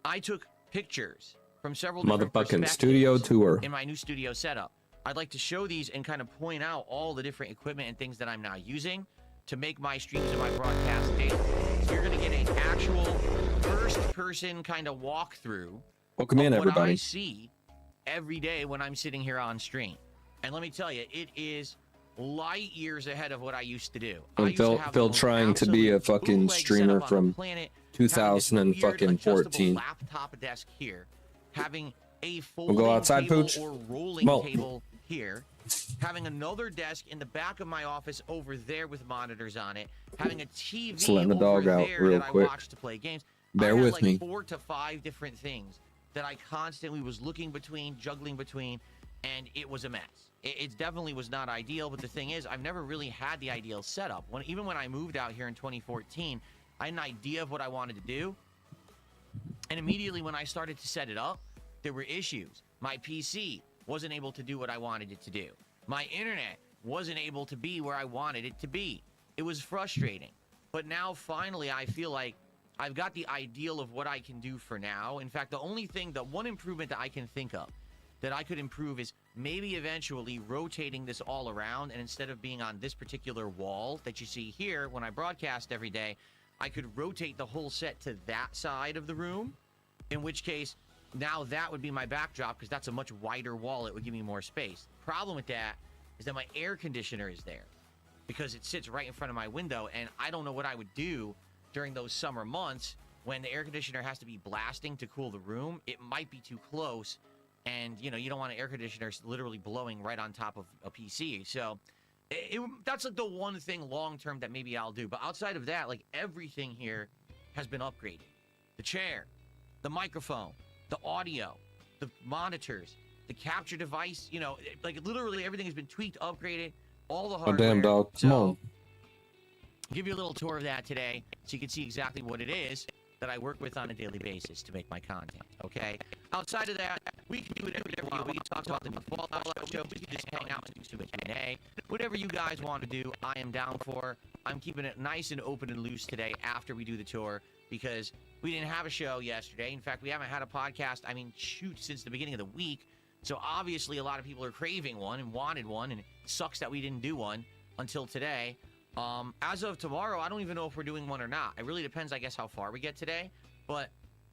I took pictures from several different Motherfucking studio tour in my new studio setup. I'd like to show these and kind of point out all the different equipment and things that I'm now using to make my streams and my broadcasts daily. So you're going to get an actual first-person kind of walkthrough welcome in, what everybody. I see every day when I'm sitting here on stream. And let me tell you, it is light years ahead of what I used to do. And Phil trying to be a fucking streamer from 2014. Laptop desk here, having a We'll go outside, Pooch. or rolling table here, having another desk in the back of my office over there with monitors on it, having a TV Just letting the dog over out there real that quick. I watch to play games. Bear I had with like me. 4 to 5 different things that I constantly was looking between, juggling between, and it was a mess. It definitely was not ideal, but the thing is, I've never really had the ideal setup. Even when I moved out here in 2014, I had an idea of what I wanted to do, and immediately when I started to set it up, there were issues. My PC wasn't able to do what I wanted it to do. My internet wasn't able to be where I wanted it to be. It was frustrating. But now, finally, I feel like I've got the ideal of what I can do for now. In fact, the one improvement that I can think of that I could improve is maybe eventually rotating this all around, and instead of being on this particular wall that you see here when I broadcast every day, I could rotate the whole set to that side of the room, in which case now that would be my backdrop because that's a much wider wall. It would give me more space. Problem with that is that my air conditioner is there because it sits right in front of my window, and I don't know what I would do during those summer months when the air conditioner has to be blasting to cool the room. It might be too close, and you don't want an air conditioner literally blowing right on top of a PC. So that's like the one thing long term that maybe I'll do. But outside of that, like, everything here has been upgraded. The chair, the microphone, the audio, the monitors, the capture device, like literally everything has been tweaked, upgraded, all the hardware. Oh, damn, dog. Come on. I'll give you a little tour of that today so you can see exactly what it is that I work with on a daily basis to make my content, okay? Outside of that, we can do whatever we want. We can talk about the new Fallout show. We can just hang out and do some Q&A. Whatever you guys want to do, I am down for. I'm keeping it nice and open and loose today after we do the tour because we didn't have a show yesterday. In fact, we haven't had a podcast, since the beginning of the week. So obviously a lot of people are craving one and wanted one, and it sucks that we didn't do one until today. As of tomorrow, I don't even know if we're doing one or not. It really depends, I guess, how far we get today. But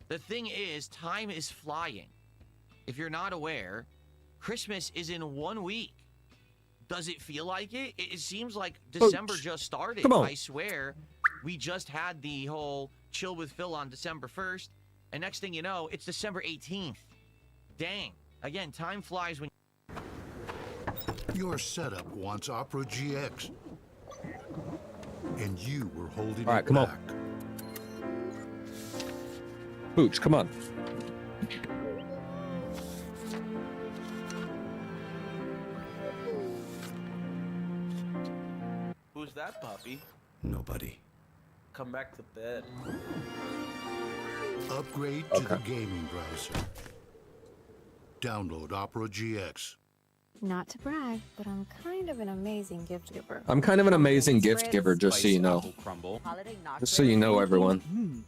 the thing is, time is flying. If you're not aware, Christmas is in 1 week. Does it feel like it? It seems like December just started. Come on. I swear, we just had the whole chill with Phil on December 1st. And next thing you know, it's December 18th. Dang. Again, time flies when... Your setup wants Opera GX. And you were holding All right, it come on. back. Pooch, come on. Who's that puppy? Nobody. Come back to bed. Upgrade to the gaming browser. Download Opera GX. Not to brag, but I'm kind of an amazing gift giver. I'm kind of an amazing gift giver, just so you know. Just so you know, everyone.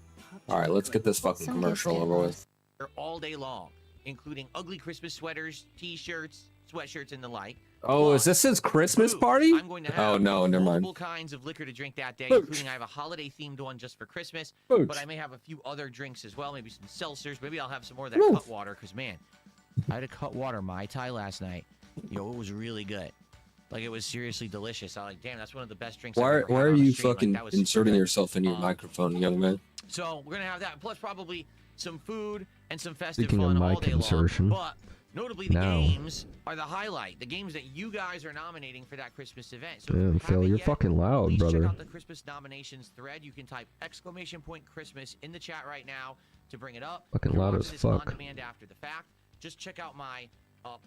All right, let's get this fucking commercial over with. all day long, including ugly Christmas sweaters, t-shirts, sweatshirts, and the like. Oh, is this his Christmas party? I'm going to have no, never mind. multiple kinds of liquor to drink that day, Booch. including I have a holiday-themed one just for Christmas, Booch. but I may have a few other drinks as well, maybe some seltzers. Maybe I'll have some more of that Woo. cut water, because, man, I had a cut water Mai Tai last night. Yo, it was really good. Like, it was seriously delicious. I was like, damn, that's one of the best drinks I've ever had Why are on a you stream. fucking Like, that was inserting super good. yourself in your microphone, young man? So we're gonna have that, plus probably some food and some festive Speaking fun of all mic day insertion, long. But notably, the now. games are the highlight. The games that you guys are nominating for that Christmas event. So Damn, if you Phil, haven't you're yet, fucking loud, please brother. check out the Christmas nominations thread. You can type !Christmas in the chat right now to bring it up. Fucking You're loud on as this fuck. On demand after the fact. Just check out my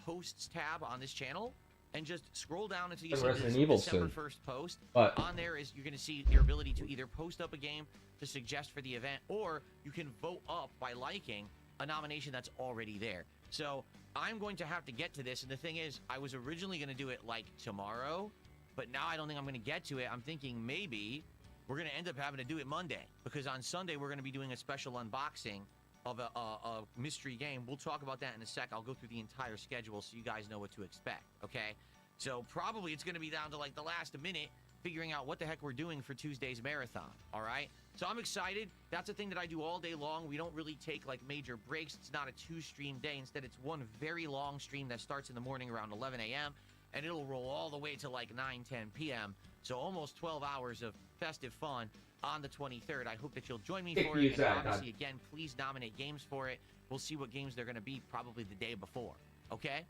posts tab on this channel. And just scroll down until you see Resident this Evil December soon. 1st post. What? On there is you're going to see your ability to either post up a game to suggest for the event, or you can vote up by liking a nomination that's already there. So I'm going to have to get to this. And the thing is, I was originally going to do it like tomorrow, but now I don't think I'm going to get to it. I'm thinking maybe we're going to end up having to do it Monday, because on Sunday we're going to be doing a special unboxing of a mystery game. We'll talk about that in a sec. I'll go through the entire schedule so you guys know what to expect, okay? So probably it's going to be down to like the last minute figuring out what the heck we're doing for Tuesday's marathon, all right? So I'm excited. That's a thing that I do all day long. We don't really take like major breaks. It's not a 2-stream day. Instead, it's one very long stream that starts in the morning around 11 a.m. and it'll roll all the way to like 9, 10 p.m. So almost 12 hours of festive fun on the 23rd. I hope that you'll join me for it. And obviously, again, please nominate games for it. We'll see what games they're going to be probably the day before, okay?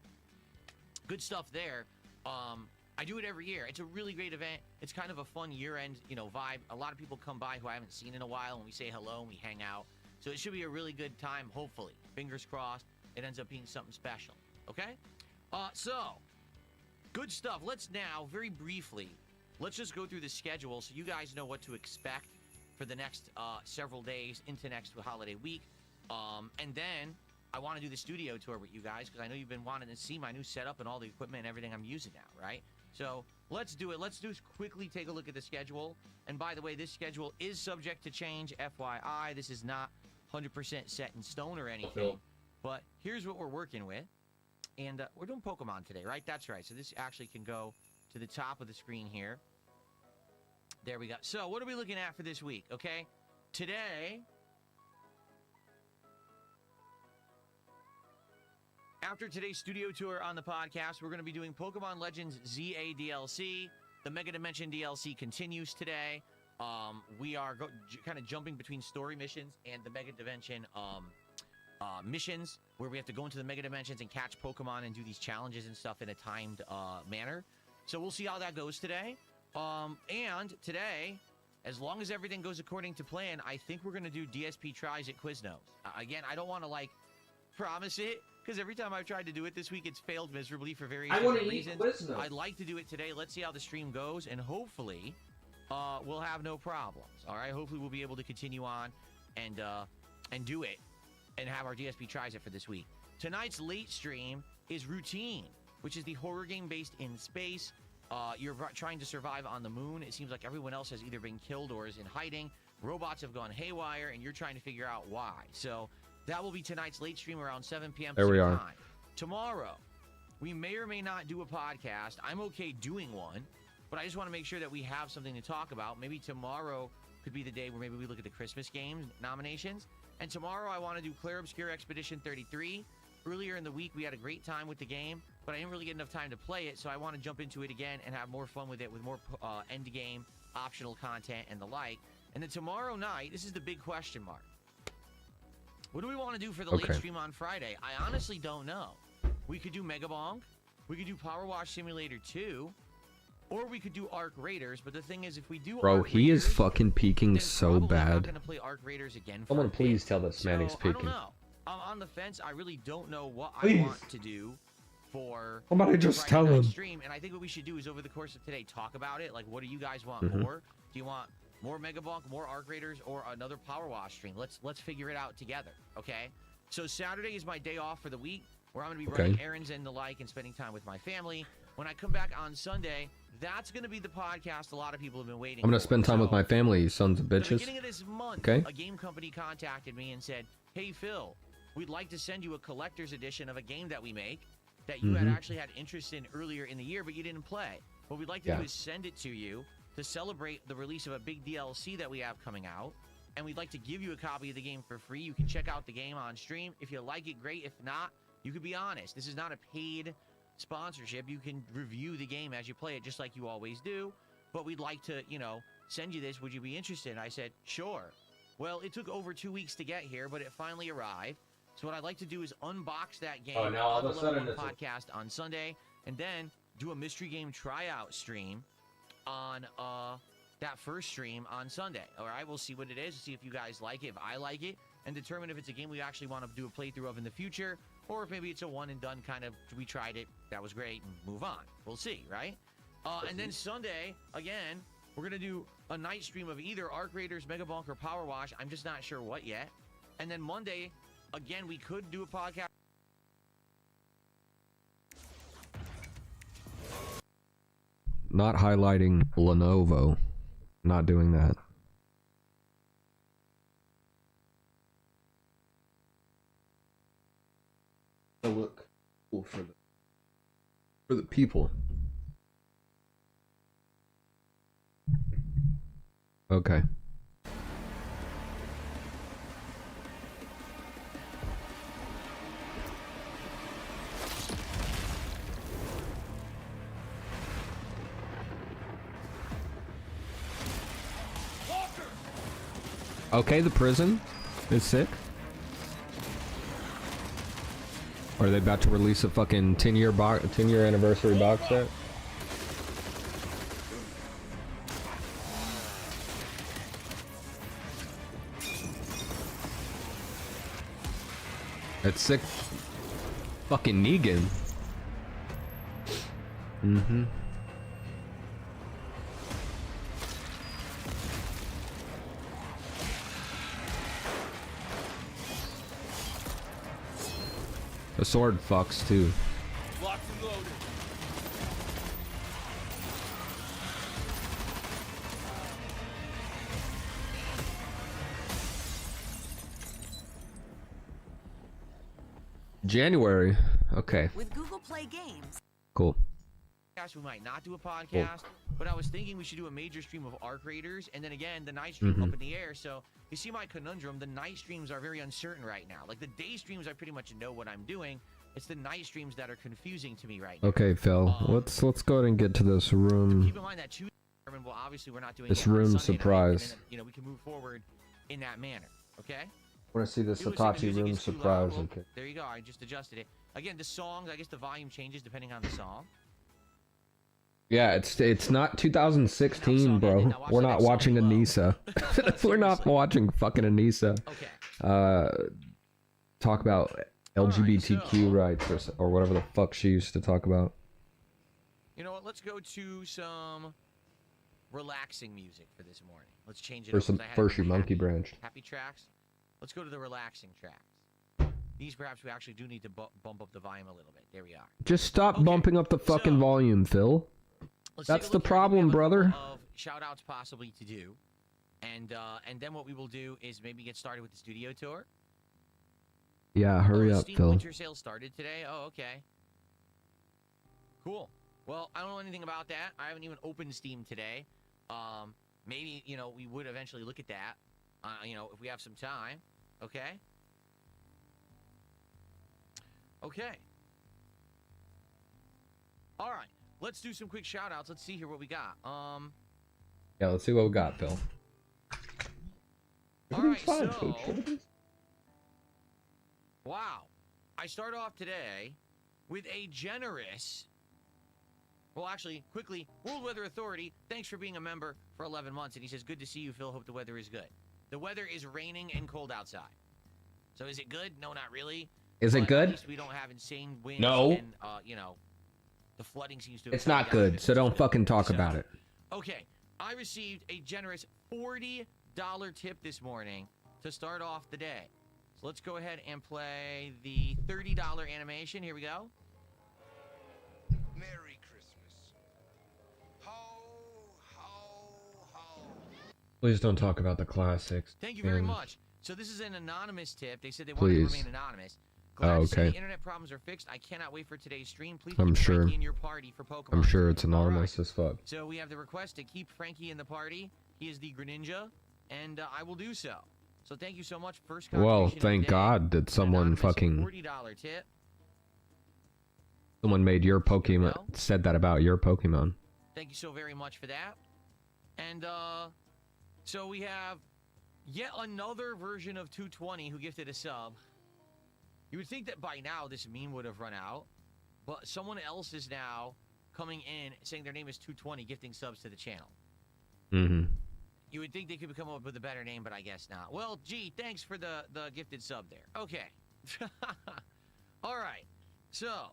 Good stuff there. I do it every year. It's a really great event. It's kind of a fun year-end, vibe. A lot of people come by who I haven't seen in a while, and we say hello and we hang out. So it should be a really good time, hopefully. Fingers crossed, it ends up being something special. Okay? So, good stuff. Let's now, very briefly, let's just go through the schedule so you guys know what to expect for the next several days into next holiday week. And then I want to do the studio tour with you guys because I know you've been wanting to see my new setup and all the equipment and everything I'm using now, right? So let's do it. Let's just quickly take a look at the schedule. And by the way, this schedule is subject to change, FYI. This is not 100% set in stone or anything. But here's what we're working with. And we're doing Pokemon today, right? That's right. So this actually can go to the top of the screen here. There we go. So what are we looking at for this week, okay? Today, after today's studio tour on the podcast, we're going to be doing Pokemon Legends ZA DLC. The Mega Dimension DLC continues today. We are kind of jumping between story missions and the Mega Dimension missions, where we have to go into the Mega Dimensions and catch Pokemon and do these challenges and stuff in a timed manner. So we'll see how that goes today. And today, as long as everything goes according to plan, I think we're going to do DSP tries at Quiznos. Again, I don't want to, promise it, because every time I've tried to do it this week, it's failed miserably for various different reasons. I'd like to do it today. Let's see how the stream goes, and hopefully, we'll have no problems. All right? Hopefully, we'll be able to continue on and do it and have our DSP tries it for this week. Tonight's late stream is Routine, which is the horror game based in space. You're trying to survive on the moon. It seems like everyone else has either been killed or is in hiding. Robots have gone haywire, and you're trying to figure out why. So that will be tonight's late stream around 7 p.m. There we are. time. Tomorrow, we may or may not do a podcast. I'm okay doing one, but I just want to make sure that we have something to talk about. Maybe tomorrow could be the day where maybe we look at the Christmas games nominations. And tomorrow, I want to do Clair Obscur Expedition 33. Earlier in the week, we had a great time with the game, but I didn't really get enough time to play it, so I want to jump into it again and have more fun with it, with more end-game optional content and the like. And then tomorrow night, this is the big question mark. What do we want to do for the late stream on Friday? I honestly don't know. We could do Mega Bonk, we could do Power Wash Simulator 2, or we could do Arc Raiders, but the thing is, if we do Bro, Arc he Raiders, is fucking peeking so I'm not bad. going to play Arc Raiders again for Someone a bit. please tell this man he's I peeking. don't know. I'm on the fence. I really don't know what I want to do for Somebody just Friday tell night him. stream. And I think what we should do is over the course of today talk about it. Like, what do you guys want more? Do you want more Mega Bonk, more Arc Raiders, or another Power Wash stream? Let's figure it out together, okay? So Saturday is my day off for the week, where I'm going to be running errands and the like and spending time with my family. When I come back on Sunday, that's going to be the podcast a lot of people have been waiting for. I'm going to spend time with my family, you sons of At the bitches. beginning of this month, Okay. a game company contacted me and said, hey, Phil, we'd like to send you a collector's edition of a game that we make that you had actually had interest in earlier in the year, but you didn't play. What we'd like to do is send it to you to celebrate the release of a big DLC that we have coming out. And we'd like to give you a copy of the game for free. You can check out the game on stream. If you like it, great. If not, you can be honest. This is not a paid sponsorship. You can review the game as you play it, just like you always do. But we'd like to, send you this. Would you be interested? And I said, sure. Well, it took over 2 weeks to get here, but it finally arrived. So what I'd like to do is unbox that game on the Level 1 podcast on Sunday, and then do a mystery game tryout stream on that first stream on Sunday. All right, we'll see what it is, see if you guys like it, if I like it, and determine if it's a game we actually want to do a playthrough of in the future, or if maybe it's a one and done kind of, we tried it, that was great, and move on. We'll see, right? And then Sunday, again, we're going to do a night stream of either Arc Raiders, Mega Bonk, or Power Wash. I'm just not sure what yet. And then Monday, again, we could do a podcast. Not highlighting Lenovo. Not doing that. to look cool for the people. Okay. Okay, the prison is sick. Or are they about to release a fucking 10-year anniversary box set? That's sick. Fucking Negan. Mm-hmm. The sword fucks too. Locked and loaded. January. Okay. With Google Play Games. Cool. We might not do a podcast, but I was thinking we should do a major stream of ARC Raiders, and then again, the night stream up in the air. So you see my conundrum. The night streams are very uncertain right now. Like the day streams, I pretty much know what I'm doing. It's the night streams that are confusing to me right now. Okay, Phil. Let's go ahead and get to this room. Keep in mind that Tuesday, well, obviously we're not doing this it on room Sunday surprise. night, and then, you know, we can move forward in that manner. Okay. I want to see this If the Hitachi music room is too loud, surprise. well, Okay. there you go. I just adjusted it. Again, the songs, I guess the volume changes depending on the song. Yeah, it's not 2016, bro. We're not watching Anissa. We're not watching fucking Anissa. Okay. Talk about LGBTQ rights or whatever the fuck she used to talk about. You know what? Let's go to some relaxing music for this morning. Let's change it For up, some 'cause I had first some you monkey branch. happy tracks. Let's go to the relaxing tracks. These perhaps we actually do need to bump up the volume a little bit. There we are. Just stop bumping up the fucking volume, Phil. That's the problem, brother. Of shout outs possibly to do. And then what we will do is maybe get started with the studio tour. Yeah, hurry up, Steam Phil. Winter Sale started today. Oh, okay. Cool. Well, I don't know anything about that. I haven't even opened Steam today. Maybe, you know, we would eventually look at that. You know, if we have some time. Okay. Okay. All right. Let's do some quick shout outs. Let's see here what we got. Yeah, let's see what we got, Phil. All right, so wow. I start off today with a generous, well, actually, quickly, World Weather Authority, thanks for being a member for 11 months. And he says, good to see you, Phil. Hope the weather is good. The weather is raining and cold outside. So is it good? No, not really. Is it good? At least we don't have insane winds. No. And, you know, the flooding seems to have It's not good, so don't fucking talk about it. Okay. I received a generous $40 tip this morning to start off the day. So let's go ahead and play the $30 animation. Here we go. Merry Christmas. Ho, ho, ho. Please don't talk about the classics. Thank you very much. So this is an anonymous tip. They said they wanted to remain anonymous. Glad to see the internet problems are fixed. I cannot wait for today's stream. Please keep Frankie in your party for Pokemon. I'm sure it's anonymous as fuck. So we have the request to keep Frankie in the party. He is the Greninja, and I will do so. So thank you so much. First Well, thank God did someone fucking... $40 tip. Someone made your Pokemon... said that about your Pokemon. Thank you so very much for that. And, so we have yet another version of 220 who gifted a sub. You would think that by now this meme would have run out, but someone else is now coming in saying their name is 220, gifting subs to the channel. Mm-hmm. You would think they could come up with a better name, but I guess not. Well, gee, thanks for the gifted sub there. Okay. All right. So,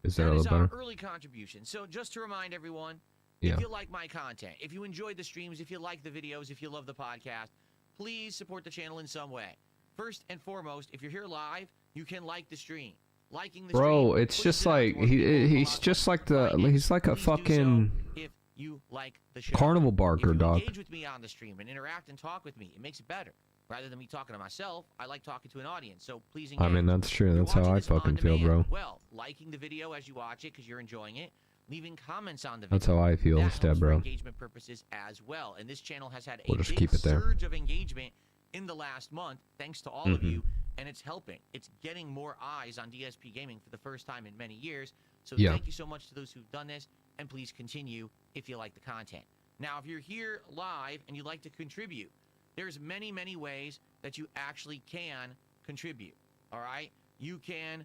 is there that a is little our better? early contribution. So just to remind everyone, Yeah. if you like my content, if you enjoyed the streams, if you like the videos, if you love the podcast, please support the channel in some way. First and foremost, if you're here live, you can like the stream. Liking the Bro, stream, it's just like he's just like he's like a fucking if you like the show. carnival barker, if you dog. engage with me on the stream and interact and talk with me, it makes it better. Rather than me talking to myself, I like talking to an audience. So please engage. I mean, that's true. If you're That's how watching I this on fucking feel, demand, bro. Well, liking the video as you watch it because you're enjoying it, leaving comments on the video. That's how I feel that instead, helps for bro. engagement purposes as well. And this channel has had a We'll just big keep it there. surge of engagement in the last month, thanks to all of you, and it's helping. It's getting more eyes on DSP Gaming for the first time in many years. So Yeah. thank you so much to those who've done this, and please continue if you like the content. Now, if you're here live and you'd like to contribute, there's many, many ways that you actually can contribute, all right? You can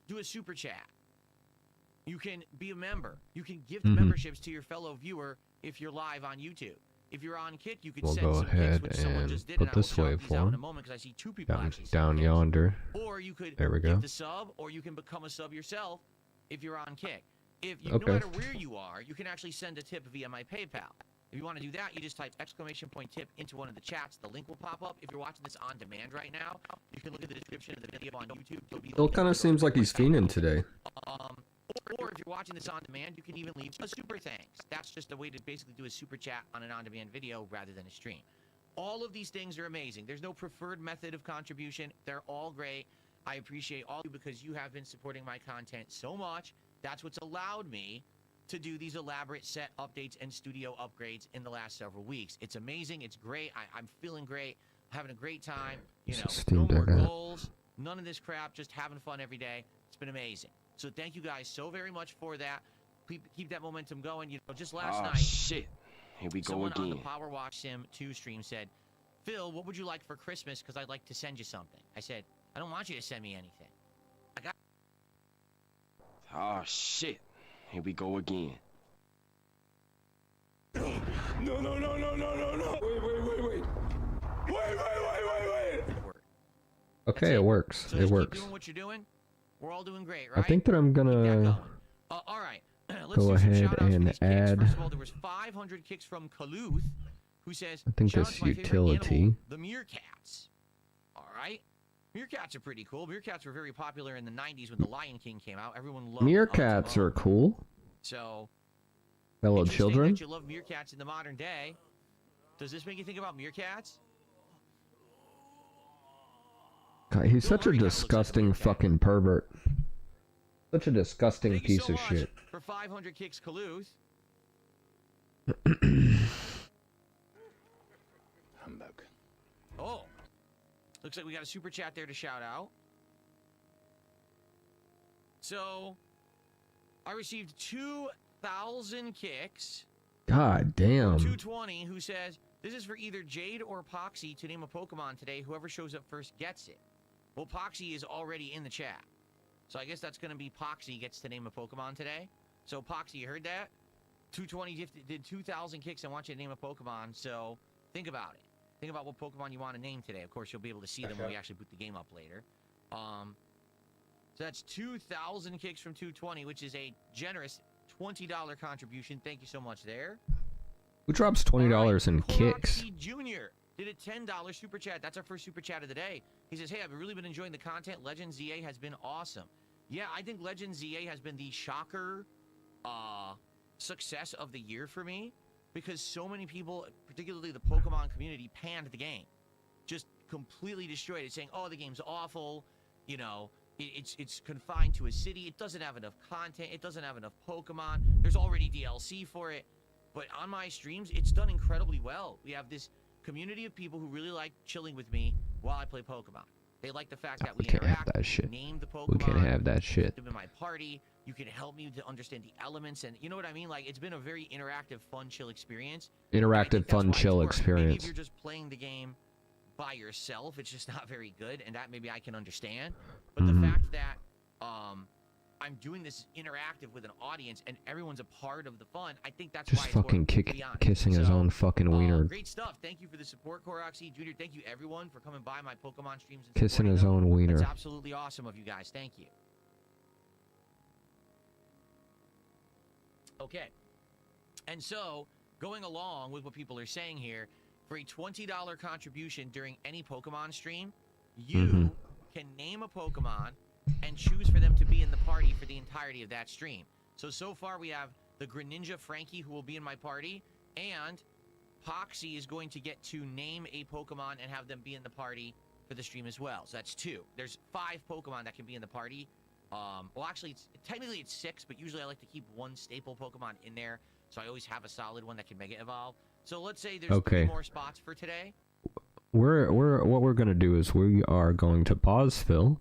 do a super chat. You can be a member. You can gift memberships to your fellow viewer if you're live on YouTube. If you're on Kick, you can We'll send go some kicks, ahead which someone and just did, put and I will this shout these out in a waveform moment because I see 2 people down, actually send down kicks. yonder. Or you could There we go. give the sub, or you can become a sub yourself if you're on Kick. If you, Okay. no matter where you are, you can actually send a tip via my PayPal. If you want to do that, you just type !tip into one of the chats. The link will pop up. If you're watching this on demand right now, you can look at the description of the video on YouTube. Still kind of seems like he's fiending today. Or if you're watching this on demand, you can even leave a super thanks. That's just a way to basically do a super chat on an on-demand video rather than a stream. All of these things are amazing. There's no preferred method of contribution. They're all great. I appreciate all of you because you have been supporting my content so much. That's what's allowed me to do these elaborate set updates and studio upgrades in the last several weeks. It's amazing. It's great. I'm feeling great. Having a great time. You know, Steam no more Deck app. goals. None of this crap. Just having fun every day. It's been amazing. So thank you guys so very much for that. Keep that momentum going. You know, just last night, Shit. Here we go someone on the again. Power Watch Sim 2 stream said, Phil, what would you like for Christmas? Because I'd like to send you something. I said, I don't want you to send me anything. Oh shit. Here we go again. No. Wait. Okay, it works. So It just works. keep doing what you're doing. We're all doing great, I right? think that I'm Keep that gonna going. All right. Let's go do some ahead shout-outs for and these kicks. add- First of all, there was 500 kicks from Kaluth, who says, I think "Shout out this to my favorite utility- animal, the meerkats." All right. Meerkats are pretty cool. Meerkats were very popular in the 90s when The Lion King came out. Everyone loved meerkats are cool. So, Fellow interesting children. that you love meerkats in the modern day. Does this make you think about meerkats? God, he's Bill such a Murray kinda looks like a disgusting meerkat. fucking pervert. Such a disgusting Thank you piece so of much shit. for 500 kicks, Kaluth. Humbug. Oh, looks like we got a super chat there to shout out. So, I received 2,000 kicks. God damn. 220, who says, this is for either Jade or Poxy to name a Pokemon today. Whoever shows up first gets it. Well, Poxy is already in the chat. So I guess that's going to be Poxy gets to name a Pokemon today. So, Poxy, you heard that? 220 did 2,000 kicks and want you to name a Pokemon. So, think about it. Think about what Pokemon you want to name today. Of course, you'll be able to see them when we actually boot the game up later. So that's 2,000 kicks from 220, which is a generous $20 contribution. Thank you so much there. Who drops $20 in Koroxy kicks? Jr. did a $10 super chat. That's our first super chat of the day. He says, hey, I've really been enjoying the content. Legend ZA has been awesome. Yeah, I think Legend ZA has been the shocker success of the year for me because so many people, particularly the Pokemon community, panned the game. Just completely destroyed it, saying, oh, the game's awful. You know, it's confined to a city. It doesn't have enough content. It doesn't have enough Pokemon. There's already DLC for it. But on my streams, it's done incredibly well. We have this community of people who really like chilling with me while I play Pokemon. They like the fact that we can't have interact, that shit. name the Pokemon. We can't have that shit. Them in my party. You can help me to understand the elements, and you know what I mean? Like, it's been a very interactive, fun, chill experience. And I Interactive, think that's fun, why it's chill worked. Maybe if experience. you're just playing the game by yourself, it's just not very good, and that maybe I can understand. But the fact that I'm doing this interactive with an audience and everyone's a part of the fun, I think that's Just why it's fucking worked, to be honest. kissing his So, own fucking wiener. Great stuff. Thank you for the support, Koroxy Jr. Thank you, everyone, for coming by my Pokemon streams and Kissing supporting his them. own wiener. That's absolutely awesome of you guys. Thank you. Okay. And so, going along with what people are saying here, for a $20 contribution during any Pokemon stream, you can name a Pokemon and choose for them to be in the party for the entirety of that stream. So far we have the Greninja Frankie, who will be in my party, and Poxy is going to get to name a Pokemon and have them be in the party for the stream as well. So that's 2. There's 5 Pokemon that can be in the party. Well, actually, technically it's 6, but usually I like to keep one staple Pokemon in there, so I always have a solid one that can Mega Evolve. So let's say there's 3 more spots for today. What we're gonna do is we are going to pause Phil.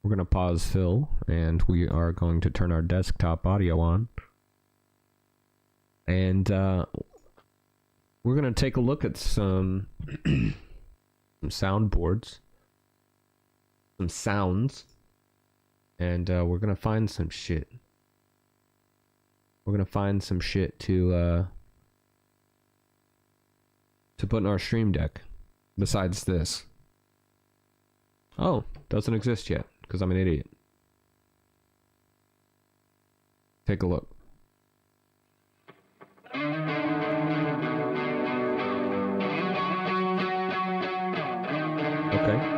We're gonna pause Phil, and we are going to turn our desktop audio on, and we're gonna take a look at some some soundboards, some sounds, and we're gonna find some shit. We're gonna find some shit to put in our stream deck. Besides this. Oh, doesn't exist yet because I'm an idiot. Take a look. Okay.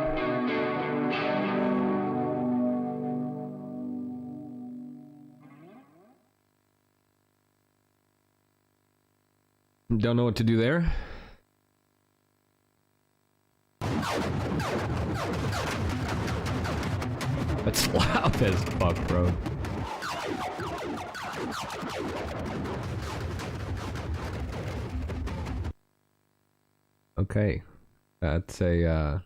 Don't know what to do there. That's loud as fuck, bro. Okay. That's a,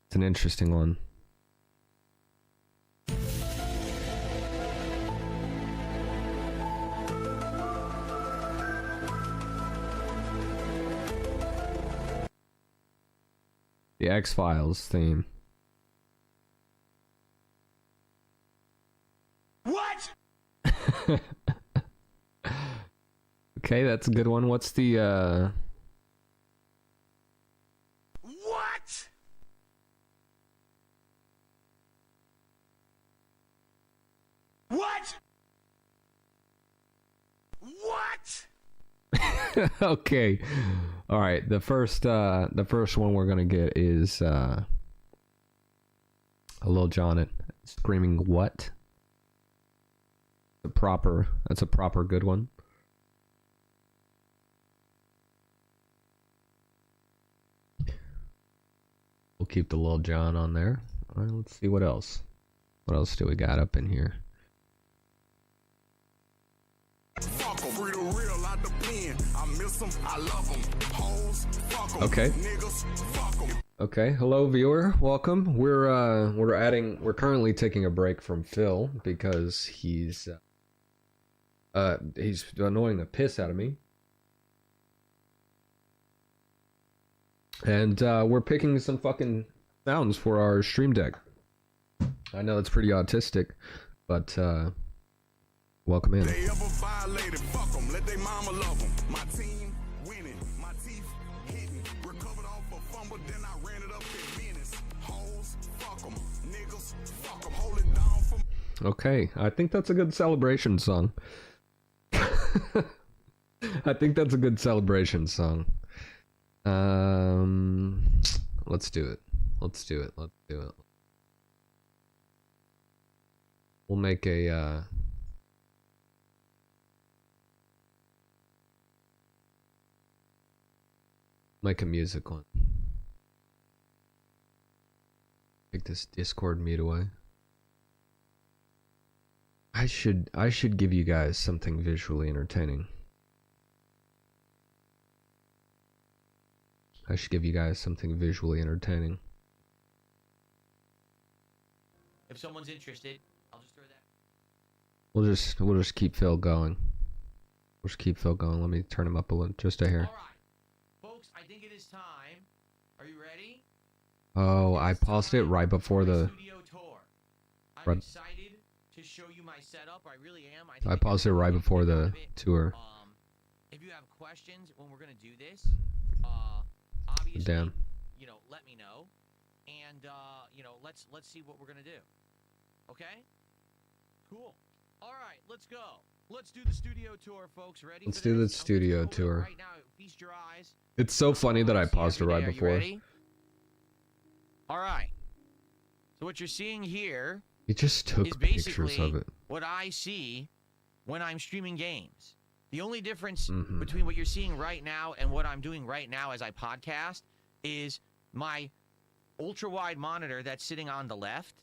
it's an interesting one. The X-Files theme. What? Okay, that's a good one. What's the What? What? What? Okay. All right, the first one we're gonna get is a Lil Jon screaming what? That's a proper good one. We'll keep the Lil Jon on there. All right, let's see what else. What else do we got up in here? Fuck 'em. Free the real out the pen. I miss them, I love them. Hoes, fuck 'em. Okay. Niggas, fuck 'em. Okay, hello viewer, welcome. We're currently taking a break from Phil because he's annoying the piss out of me. And we're picking some fucking sounds for our stream deck. I know it's pretty autistic, but welcome in. They ever violated, fuck 'em. Let they mama love 'em. My team winning, my teeth hitting. Recovered off a fumble, then I ran it up in minutes. Hoes, fuck 'em. Niggas, fuck 'em. Hold it down for Okay, I think that's a good celebration song. I think that's a good celebration song. Let's do it. Let's do it. We'll make a music one. Take this Discord mute away. I should give you guys something visually entertaining. I should give you guys something visually entertaining. If someone's interested, I'll just throw that. We'll just keep Phil going. We'll just keep Phil going. Let me turn him up a little, just a hair. All right, folks, I think it is time. Are you ready? Oh, I paused it right before the. Studio tour. I'm Right. excited to show you my setup. I really am. I paused it right before the tour. If you have questions when we're gonna do this, obviously, Damn. Let me know, and let's see what we're gonna do. Okay? Cool. All right, let's go. Let's do the studio tour, folks. Ready? Let's for do the this? studio I'm gonna tour. right now. Feast your eyes. It's so funny that I paused it right Are you before. ready? All right. So what you're seeing here He just is took pictures basically of it. what I see when I'm streaming games. The only difference between what you're seeing right now and what I'm doing right now as I podcast is my ultra-wide monitor that's sitting on the left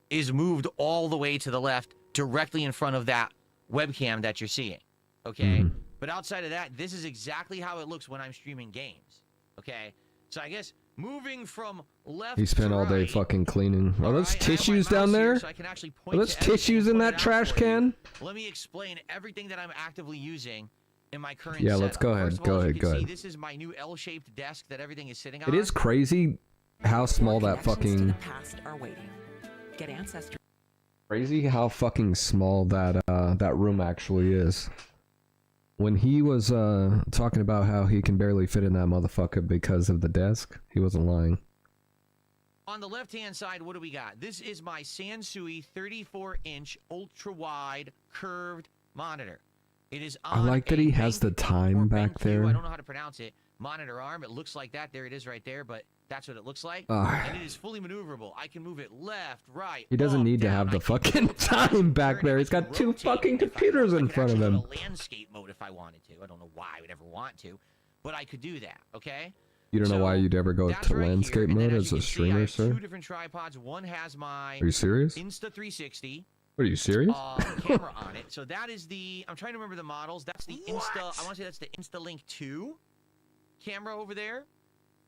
is moved all the way to the left directly in front of that webcam that you're seeing, okay? But outside of that, this is exactly how it looks when I'm streaming games, okay? So I guess moving from left He spent to all day right, fucking cleaning. Are those right, I have my tissues down mouse here there? so I can actually Are point those to everything tissues and in point that it out trash for you. can? Let me explain everything that I'm actively using in my current Yeah, setup. let's go ahead. First of all, Go as you ahead, can go see, ahead. this is my new L-shaped desk that everything is sitting on. It is crazy how small that Connections to fucking... the past are waiting. Get ancestry. Crazy how fucking small that that room actually is. When he was talking about how he can barely fit in that motherfucker because of the desk, he wasn't lying. On the left-hand side, what do we got? This is my Sansui 34-inch ultra-wide curved monitor. It is I on like that a he has the time back there. I don't know how to pronounce it. Monitor arm. It looks like that. There it is right there, but that's what it looks like. Ah. And it is fully maneuverable. I can move it left, right, He doesn't up, need to down. have the I can fucking time back turn it. there. I He's can got two rotate fucking it if I computers want. in I front of could him. actually go to landscape mode if I wanted to. I don't know why I would ever want to, but I could do that, okay? You don't know why you'd ever go That's to right here. landscape And then mode as as you a can see, I streamer, have sir? two different tripods. One has my Are you serious? Insta360 Are you serious? camera on it. So that is the, I'm trying to remember the models. That's the Insta, I want to say that's the InstaLink 2 camera over there.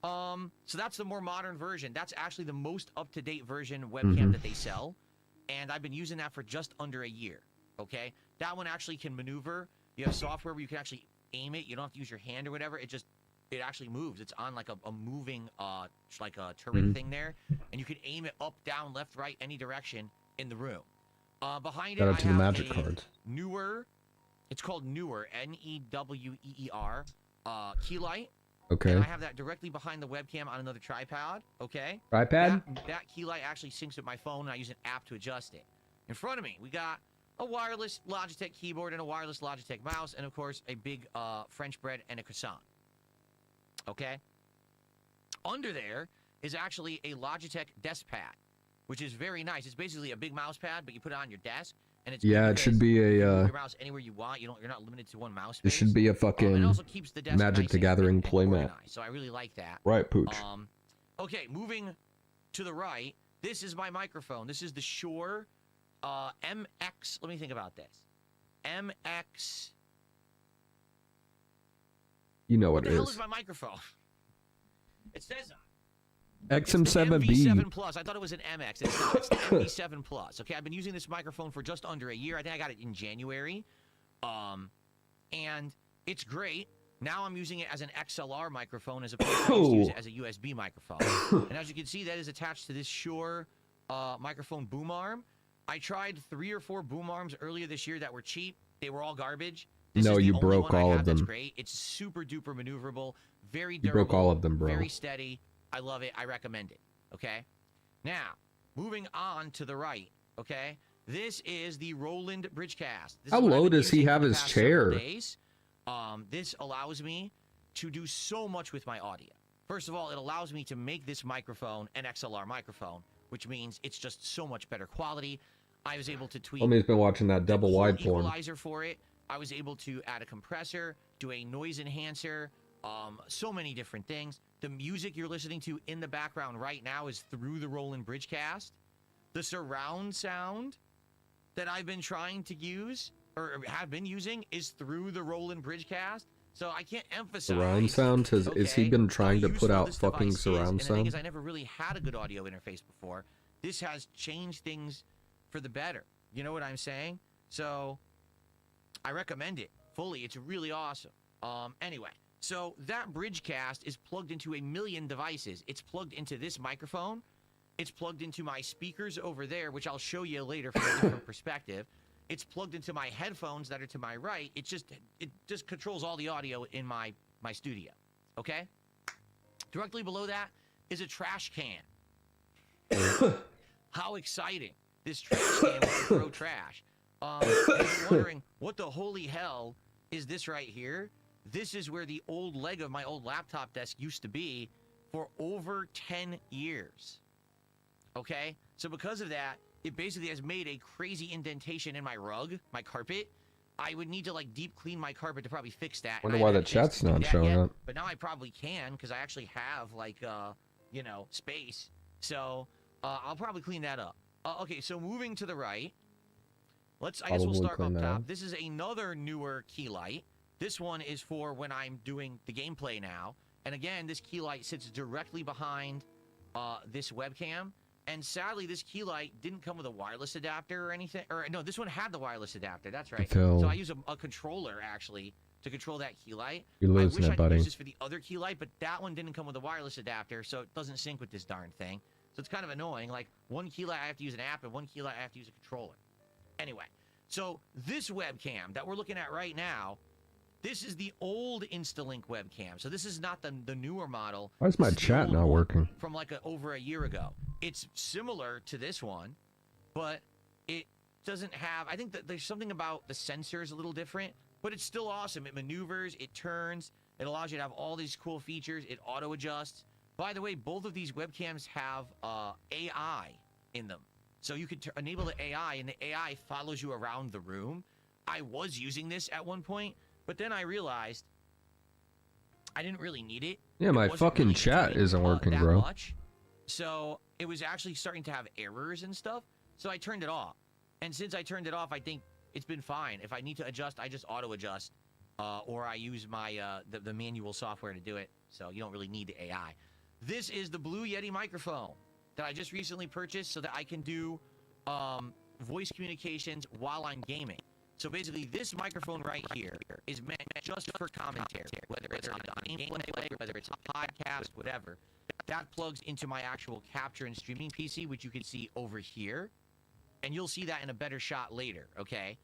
So that's the more modern version. That's actually the most up-to-date version webcam that they sell. And I've been using that for just under a year, okay? That one actually can maneuver. You have software where you can actually aim it. You don't have to use your hand or whatever. It actually moves. It's on like a moving, like a turret thing there. And you can aim it up, down, left, right, any direction in the room. Behind Shout it, out to I the have magic a cards. Newer, it's called Newer, N-E-W-E-E-R, key light. Okay. And I have that directly behind the webcam on another tripod, okay? Tripod? That key light actually syncs with my phone, and I use an app to adjust it. In front of me, we got a wireless Logitech keyboard and a wireless Logitech mouse, and of course, a big French bread and a croissant. Okay? Under there is actually a Logitech desk pad, which is very nice. It's basically a big mouse pad, but you put it on your desk, and it's good Yeah, it should because be you can a, move your mouse anywhere you want. You're not limited to one mouse It space. should be a It fucking also keeps the desk Magic nice the and Gathering playmat. organized, so I really like that. Right, Pooch. Okay, moving to the right, this is my microphone. This is the Shure MX. Let me think about this. MX. You know What what the it hell is. is my microphone? It says XM7B. MV7 Plus. I thought it was an MX. It's not. It's the MV7 Plus. Okay, I've been using this microphone for just under a year. I think I got it in January. And it's great. Now I'm using it as an XLR microphone as opposed to use it as a USB microphone. And as you can see, that is attached to this Shure microphone boom arm. I tried 3 or 4 boom arms earlier this year that were cheap. They were all garbage. This No, is the you only broke one I all have of that's them. great. It's super duper maneuverable, very You durable. broke all of them, bro. Very steady. I love it. I recommend it. Okay. Now, moving on to the right. Okay. This is the Roland Bridgecast. This How is what I've low been does he using have for the his past several chair? days. This allows me to do so much with my audio. First of all, it allows me to make this microphone an XLR microphone, which means it's just so much better quality. I was able to tweak Homie's been watching that double the wide porn. equalizer for it. I was able to add a compressor, do a noise enhancer, so many different things. The music you're listening to in the background right now is through the Roland Bridgecast. The surround sound that I've been trying to use or have been using is through the Roland Bridgecast. So I can't emphasize. Surround sound? Is he been trying to put out fucking surround and the thing sound? is, I never really had a good audio interface before. This has changed things for the better. You know what I'm saying? So I recommend it fully. It's really awesome. Anyway, so that Bridgecast is plugged into a million devices. It's plugged into this microphone. It's plugged into my speakers over there, which I'll show you later from a different perspective. It's plugged into my headphones that are to my right. It just controls all the audio in my studio. Okay? Directly below that is a trash can. How exciting. This trash can will throw trash. If you're wondering, what the holy hell is this right here? This is where the old leg of my old laptop desk used to be for over 10 years. Okay? So because of that, it basically has made a crazy indentation in my rug, my carpet, I would need to like deep clean my carpet to probably fix that. Wonder and I why haven't the had a chance chat's to do not that showing yet, up. But now I probably can because I actually have like you know, space. So I'll probably clean that up. Okay, so moving to the right. I guess we'll Probably start clean up that top. up. This is another newer key light. This one is for when I'm doing the gameplay now. And again, this key light sits directly behind this webcam. And sadly, this key light didn't come with a wireless adapter or anything. Or no, this one had the wireless adapter. That's right. Phil. So I use a controller actually to control that key light. You're I losing wish it, I could buddy. use this for the other key light, but that one didn't come with a wireless adapter, so it doesn't sync with this darn thing. So it's kind of annoying. Like one key light I have to use an app, and one key light I have to use a controller. Anyway, so this webcam that we're looking at right now, this is the old Instalink webcam. So this is not the newer model. Why is my This the chat old not one working? From like over a year ago. It's similar to this one, but it doesn't have. I think that there's something about the sensors a little different, but it's still awesome. It maneuvers, it turns, it allows you to have all these cool features. It auto adjusts. By the way, both of these webcams have AI in them. So you could enable the AI, and the AI follows you around the room. I was using this at one point, but then I realized I didn't really need it. Yeah, It my wasn't fucking really chat doing, isn't working, that bro. much. So it was actually starting to have errors and stuff. So I turned it off. And since I turned it off, I think it's been fine. If I need to adjust, I just auto adjust. Or I use my the manual software to do it. So you don't really need the AI. This is the Blue Yeti microphone that I just recently purchased so that I can do voice communications while I'm gaming. So basically, this microphone right here is meant just for commentary, whether it's on gameplay, whether it's a podcast, whatever. That plugs into my actual capture and streaming PC, which you can see over here. And you'll see that in a better shot later, okay?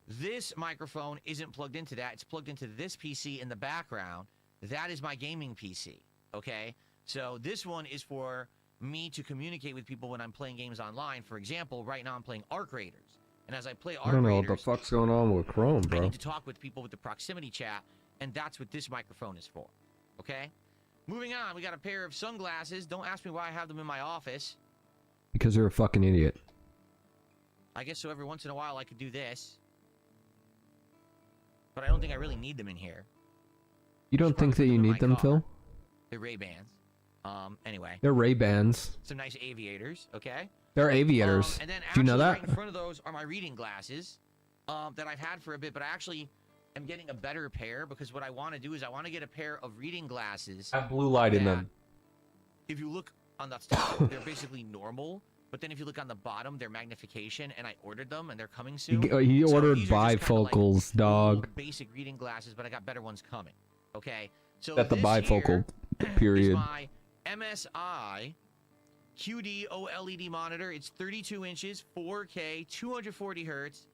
This microphone isn't plugged into that. It's plugged into this PC in the background. That is my gaming PC, okay? So this one is for me to communicate with people when I'm playing games online. For example, right now I'm playing Arc Raiders. And as I play Arc I don't know Raiders, what the fuck's going on with Chrome, I bro. need to talk with people with the proximity chat, and that's what this microphone is for, okay? Moving on, we got a pair of sunglasses. Don't ask me why I have them in my office. Because you're a fucking idiot. I guess so every once in a while I could do this. But I don't think I really need them in here. You don't think that you need them, Phil? They're Ray-Bans. Anyway. They're Ray-Bans. Some nice aviators, okay? They're aviators. And then Do you know actually that? right in front of those are my reading glasses that I've had for a bit, but I actually am getting a better pair because what I want to do is I want to get a pair of reading glasses. Have blue light in that, them. If you look on the top, they're basically normal, but then if you look on the bottom, they're magnification, and I ordered them, and they're coming soon. He So ordered these are just kinda bifocals, like dog. old basic reading glasses, but I got better ones coming. Okay, so At the this bifocal here period. is my MSI QD OLED monitor. It's 32 inches, 4K, 240 hertz.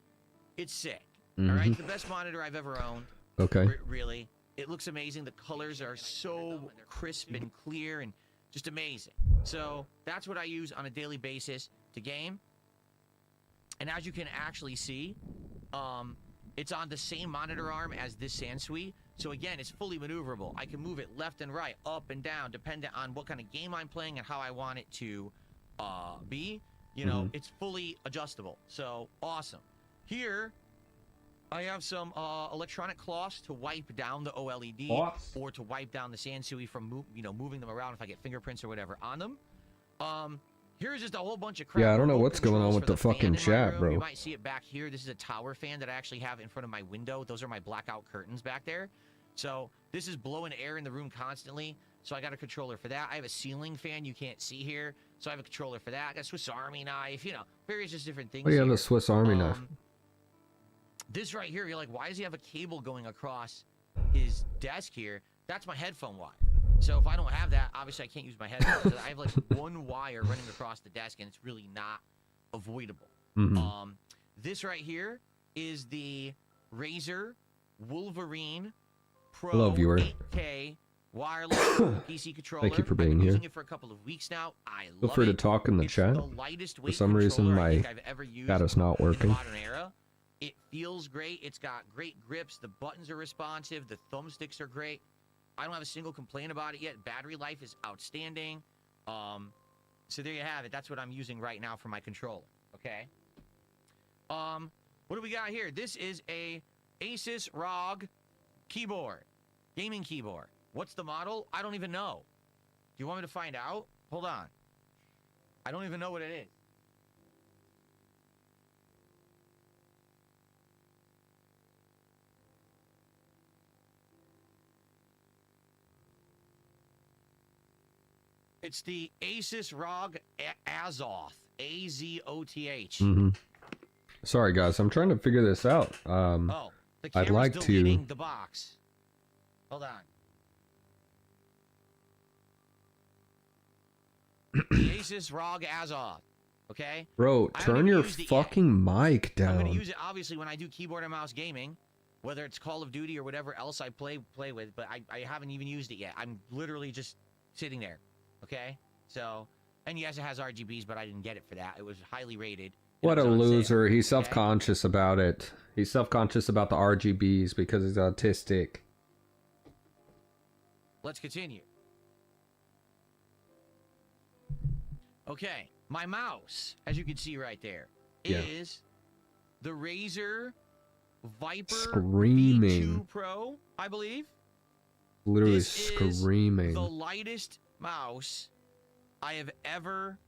It's sick. All right, it's the best monitor I've ever owned. Okay. Really, it looks amazing. The colors are so crisp and clear and just amazing. So that's what I use on a daily basis to game. And as you can actually see, it's on the same monitor arm as this Sansui. So again, it's fully maneuverable. I can move it left and right, up and down, depending on what kind of game I'm playing and how I want it to be. You know, it's fully adjustable. So awesome. Here, I have some electronic cloths to wipe down the OLED or to wipe down the Sansui from moving them around if I get fingerprints or whatever on them. Here's just a whole bunch of crap. Yeah, I don't know remote what's going on controls with for the fan fucking in my chat, room. bro. You might see it back here. This is a tower fan that I actually have in front of my window. Those are my blackout curtains back there. So this is blowing air in the room constantly. So I got a controller for that. I have a ceiling fan you can't see here. So I have a controller for that. I got a Swiss Army knife, various just different things. Oh, you have here. a Swiss Army knife. This right here, you're like, why does he have a cable going across his desk here? That's my headphone wire. So if I don't have that, obviously I can't use my headphones. I have like one wire running across the desk, and it's really not avoidable. This right here is the Razer Wolverine Pro Hello, viewer. 8K wireless PC controller. Thank you for I've being been here. using it for a couple of weeks now. I Feel love free to it. talk in the It's chat. the lightest For weight some reason, controller I my think I've ever used chat is not in the working. modern era. It feels great. It's got great grips. The buttons are responsive. The thumbsticks are great. I don't have a single complaint about it yet. Battery life is outstanding. So there you have it. That's what I'm using right now for my controller. Okay. What do we got here? This is a Asus ROG keyboard, gaming keyboard. What's the model? I don't even know. Do you want me to find out? Hold on. I don't even know what it is. It's the Asus ROG Azoth. A-Z-O-T-H. Sorry, guys. I'm trying to figure this out. Oh, the camera's I'd like deleting to... the box. Hold on. The Asus ROG Azoth. Okay? Bro, turn your fucking mic down. I'm going to use it, obviously, when I do keyboard and mouse gaming, whether it's Call of Duty or whatever else I play with, but I haven't even used it yet. I'm literally just sitting there. Okay? So, and yes, it has RGBs, but I didn't get it for that. It was highly rated. What a loser. He's self-conscious about it. He's self-conscious about the RGBs because he's autistic. Let's continue. Okay, my mouse, as you can see right there, is the Razer Viper V2 Pro, I believe. Literally this screaming. Is the lightest mouse I have ever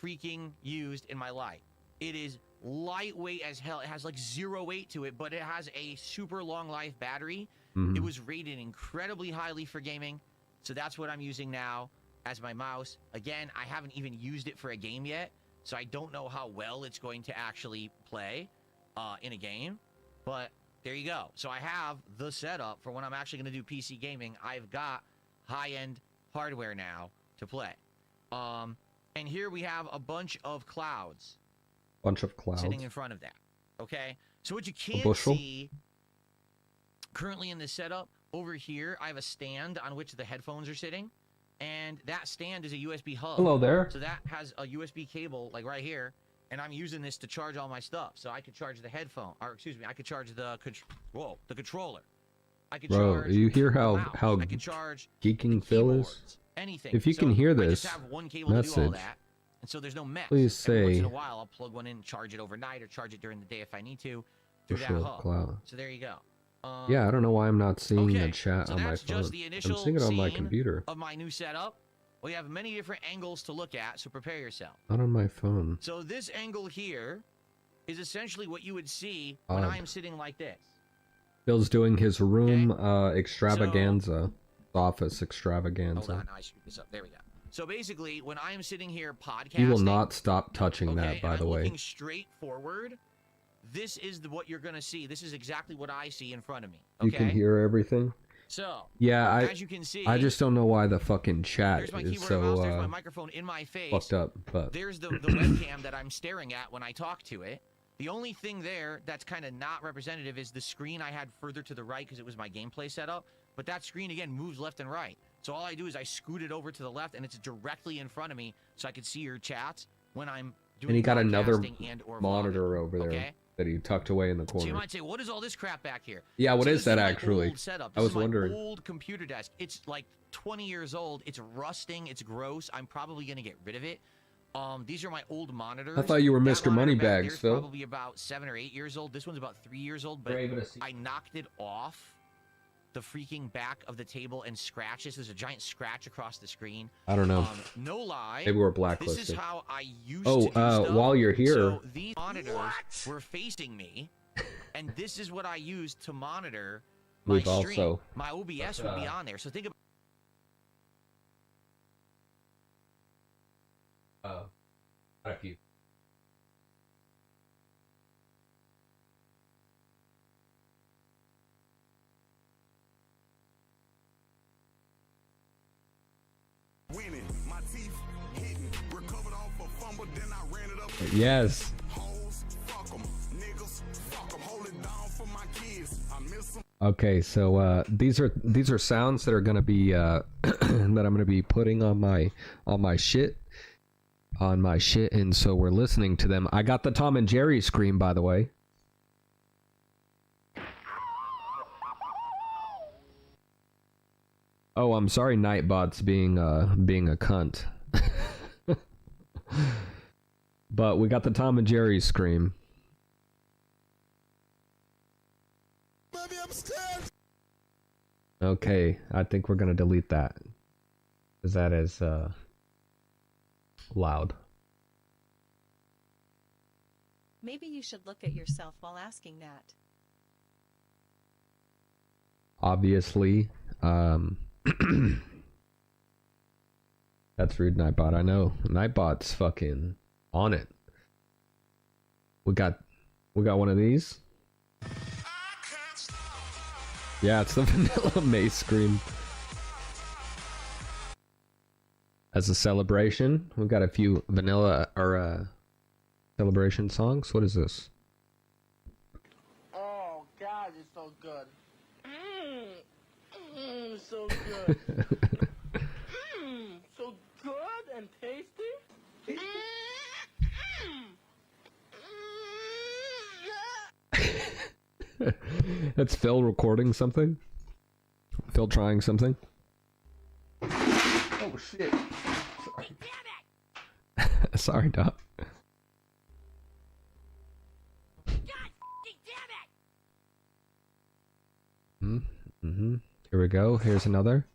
freaking used in my life. It is lightweight as hell. It has like 0 weight to it, but it has a super long life battery. It was rated incredibly highly for gaming, so that's what I'm using now as my mouse. Again, I haven't even used it for a game yet, so I don't know how well it's going to actually play in a game, but there you go. So I have the setup for when I'm actually going to do PC gaming. I've got high-end hardware now to play. And here we have a bunch of clouds. Sitting in front of that. Okay? So what you can't see currently in this setup, over here, I have a stand on which the headphones are sitting. And that stand is a USB hub. Hello there. So that has a USB cable, like right here. And I'm using this to charge all my stuff. So I could charge the headphone, or excuse me, I could charge the controller. I could charge. You hear how I could charge geeking Phil is? Anything. If you can hear this I just have one cable to do all that, and so there's no mess. Please Every once say in a while, I'll plug one in, charge it overnight, or charge it during the day if I need to through that hub. Cloud. So there you go. Yeah, I don't know why I'm not seeing the chat so on my that's phone. just the initial I'm seeing it on my scene computer. of my new setup. We have many different angles to look at, so prepare yourself. Not on my phone. So this angle here is essentially what you would see when I'm sitting like this. Phil's doing his room extravaganza. Office extravaganza. Hold on, I screwed this up. There we go. So basically, when I am sitting here podcasting... He will not stop touching that, by the way. looking straight forward, this is what you're going to see. This is exactly what I see in front of me. Okay? You can hear everything? So, yeah, as you can see... I just don't know why the fucking chat there's my is keyboard so and mouse, there's my microphone in my face. fucked up. But there's the webcam that I'm staring at when I talk to it. The only thing there that's kind of not representative is the screen I had further to the right because it was my gameplay setup. But that screen, again, moves left and right. So all I do is I scoot it over to the left, and it's directly in front of me so I can see your chats when I'm doing and he got another and/or monitor over there that he tucked away in the corner. So you might say, what is all this crap back here? Yeah, what is that my actually? Old setup. I was wondering. My old computer desk. It's like 20 years old. It's rusting. It's gross. I'm probably going to get rid of it. These are my old monitors. I thought you were Mr. Moneybags, Phil. Probably about 7 or 8 years old. This one's about 3 years old, but I knocked it off the freaking back of the table and scratches. There's a giant scratch across the screen. I don't know. No lie. Maybe we're blacklisted. This is how I used to do stuff. While you're here. So these monitors were facing me, and this is what I used to monitor my stream. My OBS would be on there. So think about a few. Winning, my teeth hitting, recovered off a fumble, then I ran it up. Yes. Hoes, fuck 'em, niggas, fuck 'em, hold it down for my kids. I miss 'em. Okay, so these are sounds that are gonna be that I'm gonna be putting on my shit, and so we're listening to them. I got the Tom and Jerry scream, by the way. Oh, I'm sorry, Nightbot's being a cunt. But we got the Tom and Jerry scream. But Okay, I think we're gonna delete that. Because that is loud. Maybe you should look at yourself while asking that. Obviously, that's rude, Nightbot. I know. Nightbot's fucking on it. We got one of these. Yeah, it's the Vanilla Mace scream. As a celebration, we've got a few vanilla or celebration songs. What is this? Oh God, it's so good. So good. So good and tasty. That's Phil recording something. Phil trying something. Oh shit. Sorry, Doc. Mm-hmm. Here we go. Here's another.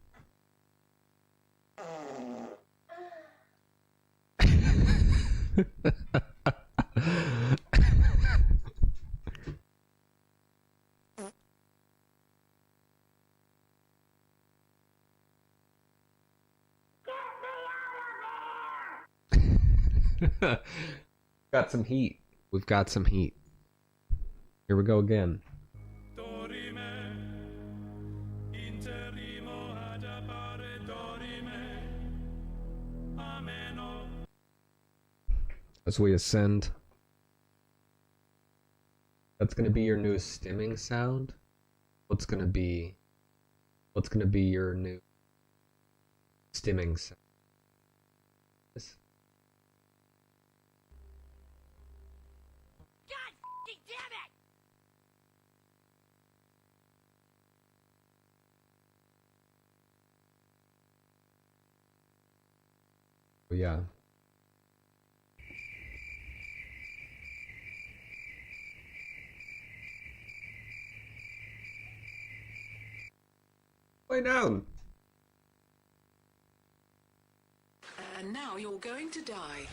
Got some heat. We've got some heat. Here we go again. As we ascend. That's gonna be your new stimming sound. What's gonna be your new stimming sound? Oh, yeah. Lay down. And now you're going to die.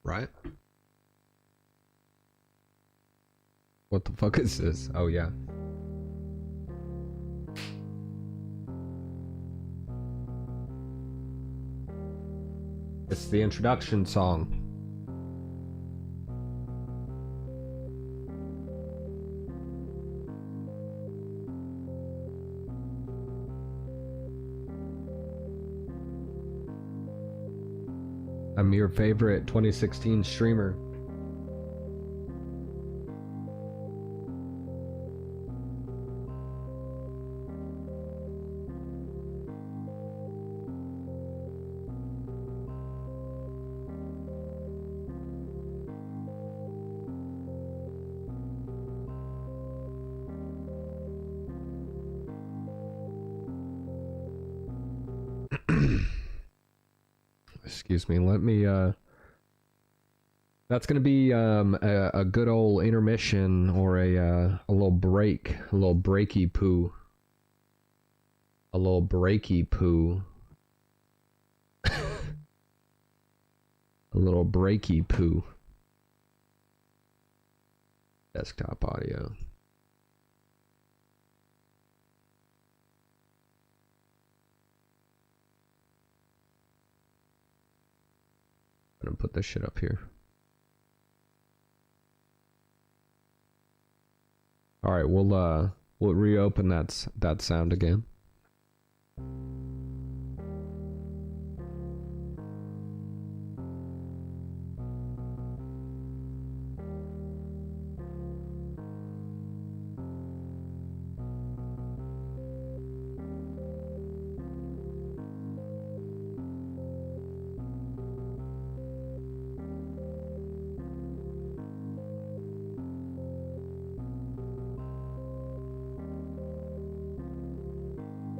Right? What the fuck is this? Oh, yeah. It's the introduction song. I'm your favorite 2016 streamer. Excuse me, let me that's gonna be a good old intermission or a little break, a little breaky poo. A little breaky poo. A little breaky poo. Desktop audio. I'm gonna put this shit up here. All right, we'll reopen that sound again.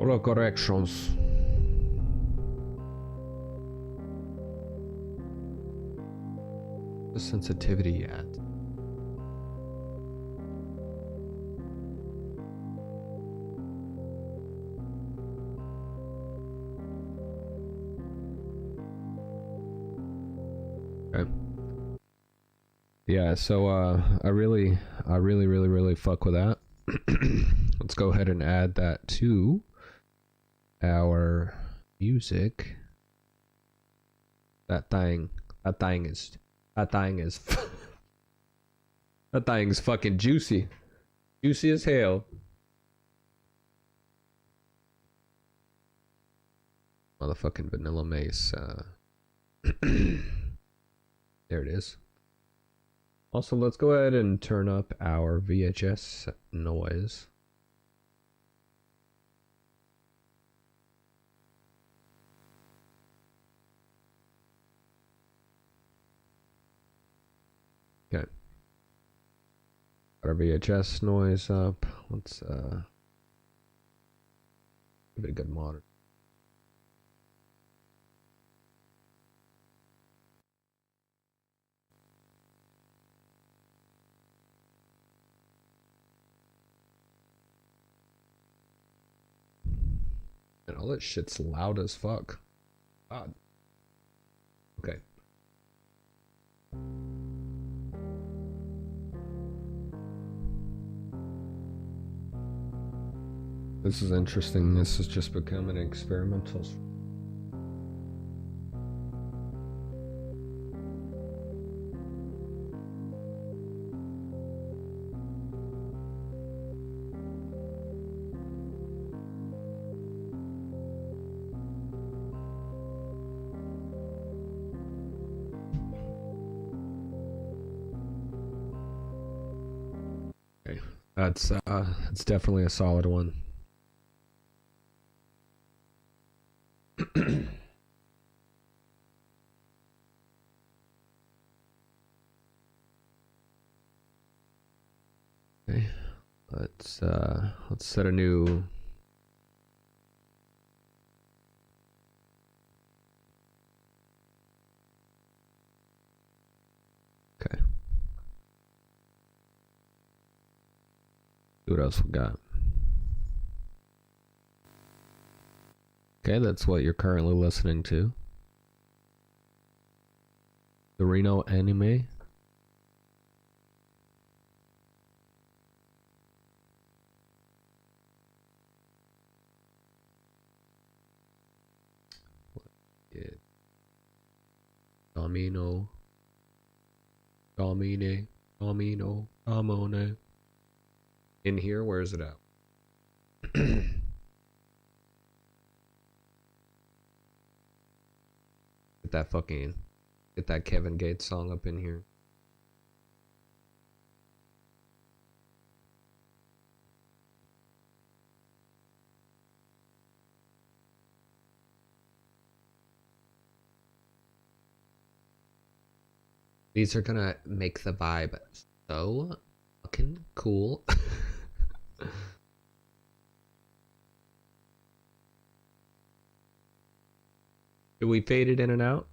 Auto corrections. The sensitivity at. Okay. Yeah, so I really fuck with that. Let's go ahead and add that to our music. That thing is that thing's fucking juicy. Juicy as hell. Motherfucking Vanilla Mace. There it is. Also, let's go ahead and turn up our VHS noise. Okay. Got our VHS noise up. Let's give it a good monitor. And all that shit's loud as fuck. God. Okay. This is interesting. This has just become an experimental. Okay. That's definitely a solid one. Okay, let's set a new. Okay. See what else we got. Okay, that's what you're currently listening to. The Reno anime. Domino. Domine. Domino. Domone. In here, where is it at? Get that Kevin Gates song up in here. These are gonna make the vibe so fucking cool. Do we fade it in and out?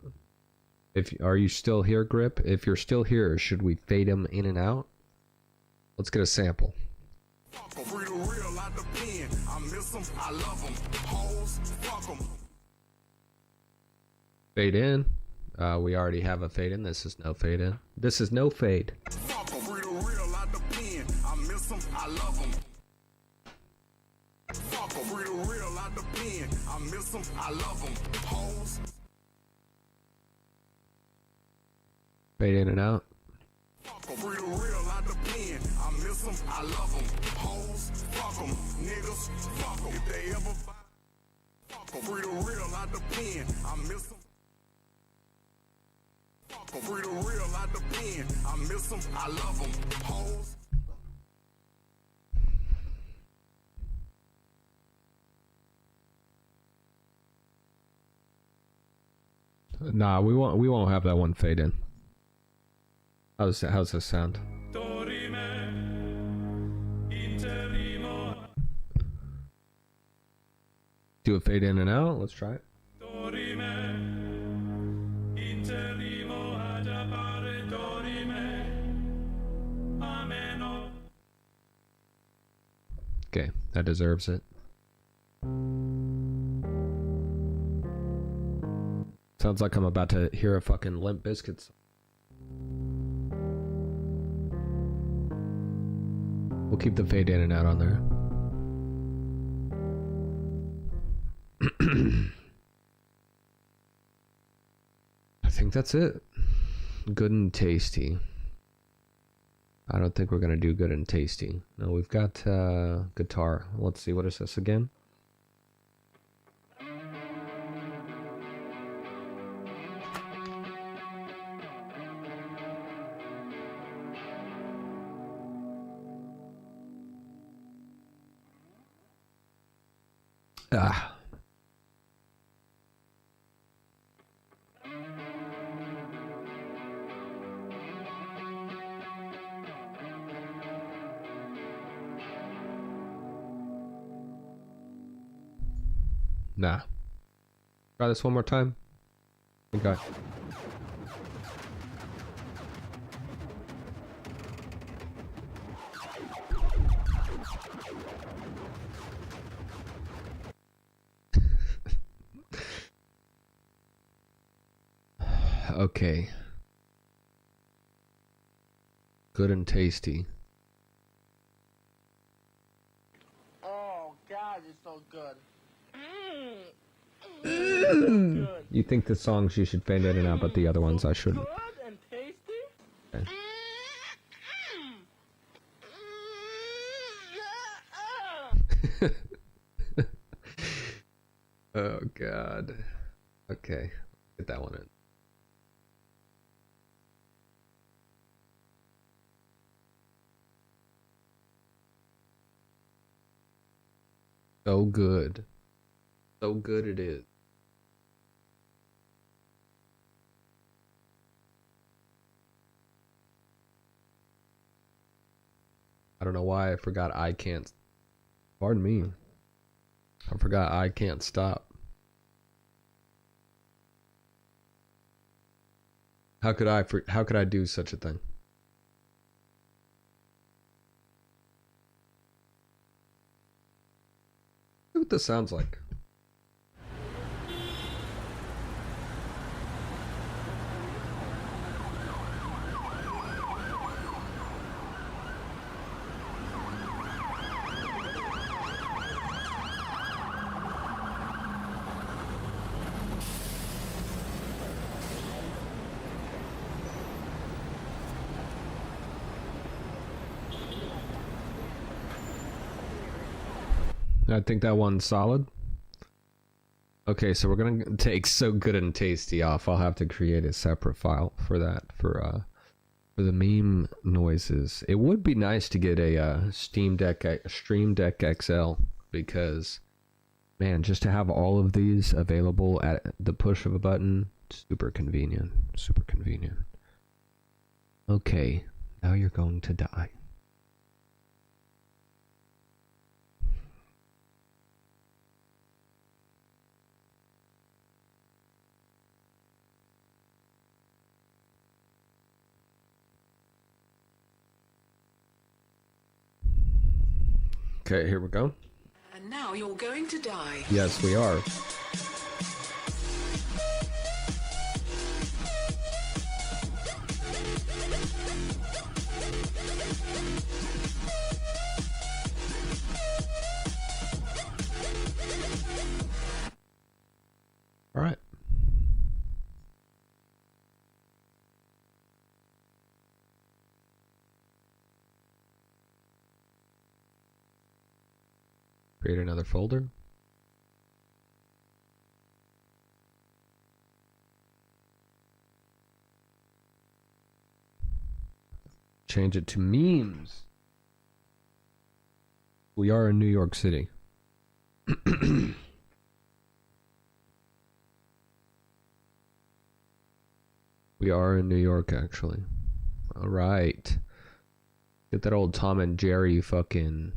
Are you still here, Grip? If you're still here, should we fade them in and out? Let's get a sample. Fade in. We already have a fade in. This is no fade in. This is no fade. Fade in and out. Nah, we won't have that one fade in. How's this sound? Do a fade in and out. Let's try it. Okay, that deserves it. Sounds like I'm about to hear a fucking Limp Bizkit song. We'll keep the fade in and out on there. I think that's it. Good and tasty. I don't think we're gonna do good and tasty. No, we've got guitar. Let's see, what is this again? Ah. Nah. Try this one more time. Okay. Okay. Good and tasty. Oh God, it's so good. You think the songs you should fade in and out, but the other ones I shouldn't. Good and tasty. Okay. Oh God. Okay, get that one in. So good. So good it is. I don't know why I forgot I can't. Pardon me. I forgot I can't stop. How could I do such a thing? See what this sounds like. I think that one's solid. Okay, so we're gonna take So Good and Tasty off. I'll have to create a separate file for that, for the meme noises. It would be nice to get a Stream Deck XL, because man, just to have all of these available at the push of a button, super convenient. Super convenient. Okay, now you're going to die. Okay, here we go. And now you're going to die. Yes, we are. All right. Create another folder. Change it to memes. We are in New York City. We are in New York, actually. All right. Get that old Tom and Jerry fucking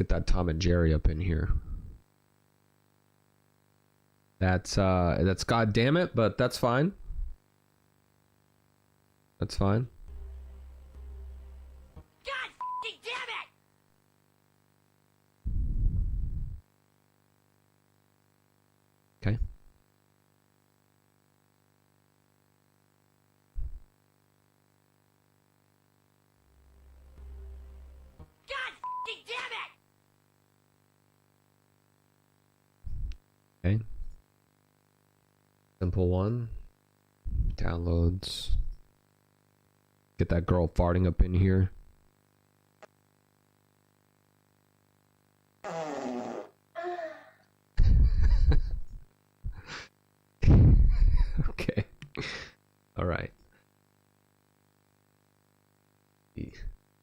Get that Tom and Jerry up in here. That's God damn it, but that's fine. That's fine. God damn it! Okay. God damn it! Okay. Simple one. Downloads. Get that girl farting up in here. Okay. All right.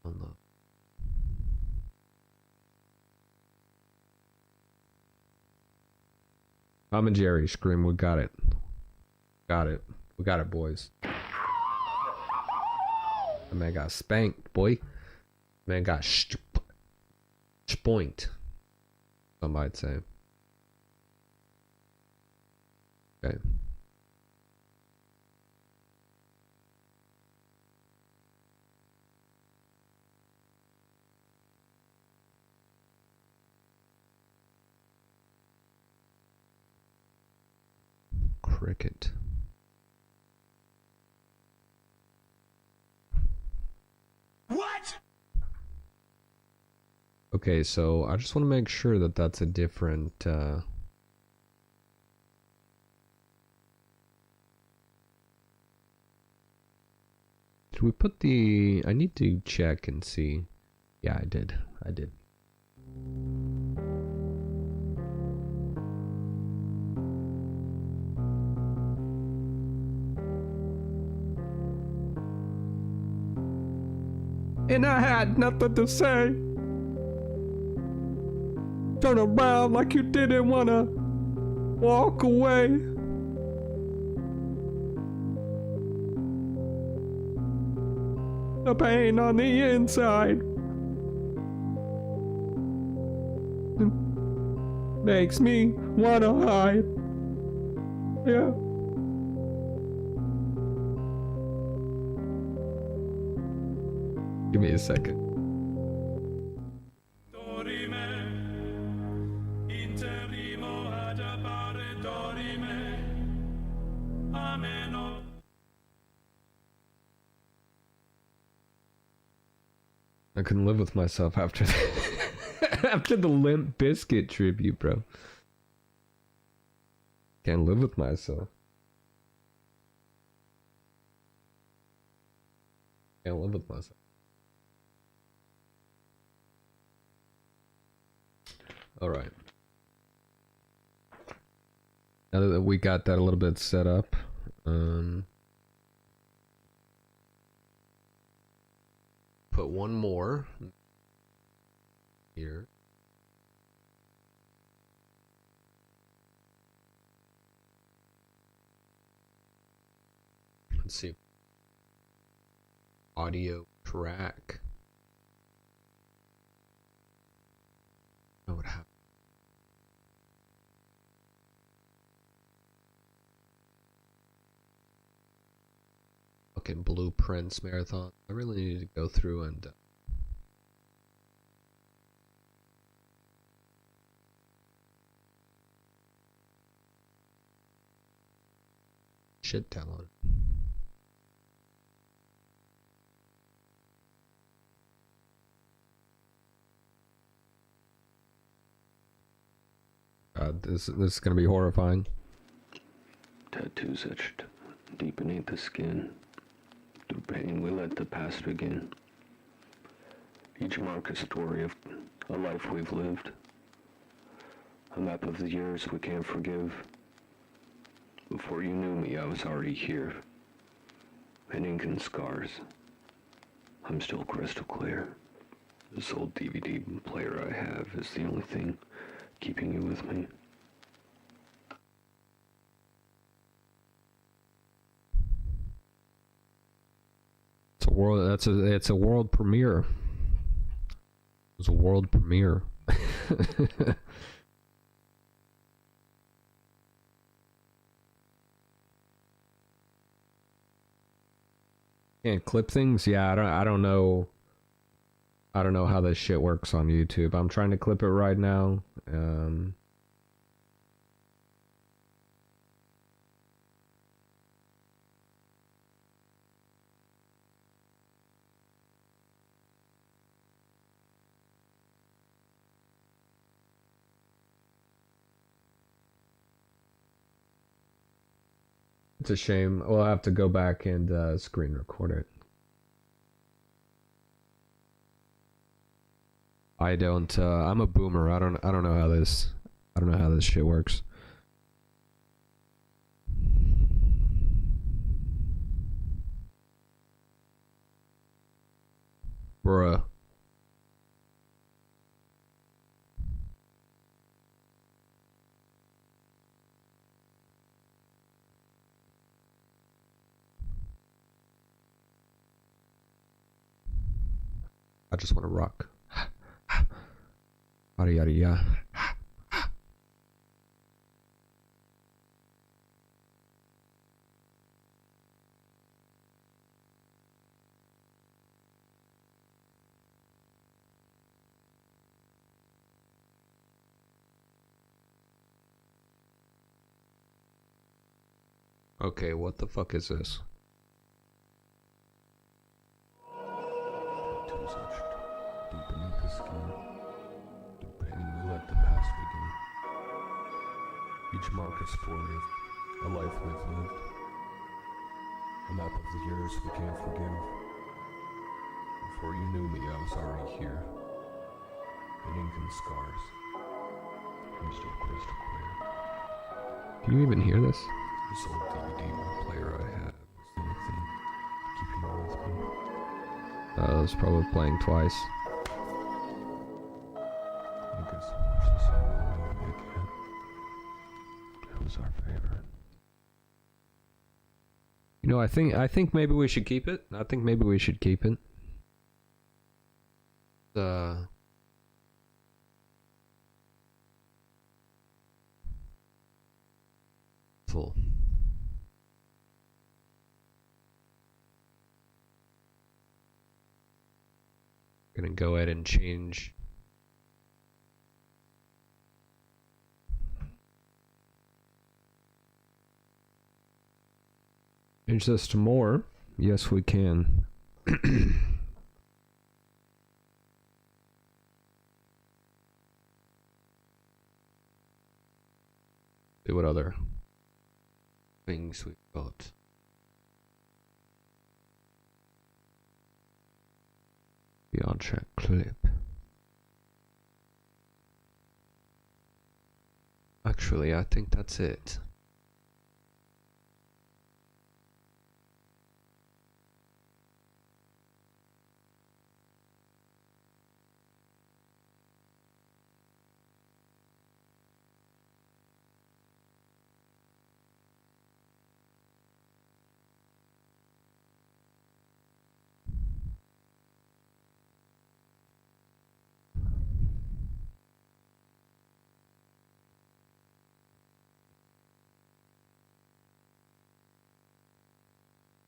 Unload. Tom and Jerry, scream, we got it. Got it. We got it, boys. That man got spanked, boy. Man got spoinked. Some might say. Okay. Cricket. What? Okay, so I just want to make sure that that's a different, Did we put the... I need to check and see. Yeah, I did. I did. And I had nothing to say. Turn around like you didn't wanna walk away. The pain on the inside makes me wanna hide. Yeah. Give me a second. I couldn't live with myself after after the Limp Bizkit tribute, bro. Can't live with myself. Can't live with myself. All right. Now that we got that a little bit set up, put one more here. Let's see. Audio track. I would have. Fucking blueprints marathon. I really need to go through and shit download. This is gonna be horrifying. Tattoos etched deep beneath the skin. Through pain, we let the past begin. Each mark a story of a life we've lived. A map of the years we can't forgive. Before you knew me, I was already here. And ink and scars. I'm still crystal clear. This old DVD player I have is the only thing keeping you with me. It's a world. It's a world premiere. It's a world premiere. Can't clip things? Yeah, I don't know. I don't know how this shit works on YouTube. I'm trying to clip it right now. It's a shame. We'll have to go back and screen record it. I don't. I'm a boomer. I don't know how this. I don't know how this shit works. Bruh. I just want to rock. Yada yada yada. Okay, what the fuck is this? Tattoos etched deep beneath the skin. Through pain, we let the past begin. Each mark a story of a life we've lived. A map of the years we can't forgive. Before you knew me, I was already here. In ink and scars. I'm still crystal clear. Can you even hear this? This old DVD player I had was the only thing keeping you with me. It was probably playing twice. I guess I'll watch the same movie again. It was our favorite. You know, I think maybe we should keep it. I think maybe we should keep it. Full. Gonna go ahead and change. Change this to more. Yes, we can. See what other things we've got. Beyond check clip. Actually, I think that's it.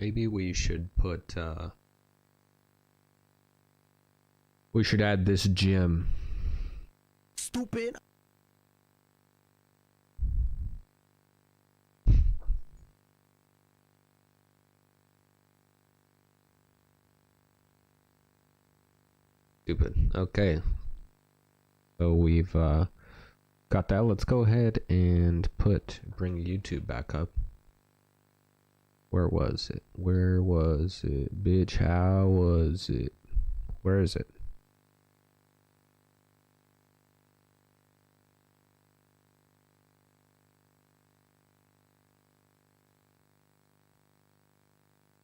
Maybe we should put, we should add this gym. Stupid. Stupid. Okay. So we've, got that. Let's go ahead and bring YouTube back up. Where was it? Where was it? Bitch, how was it? Where is it?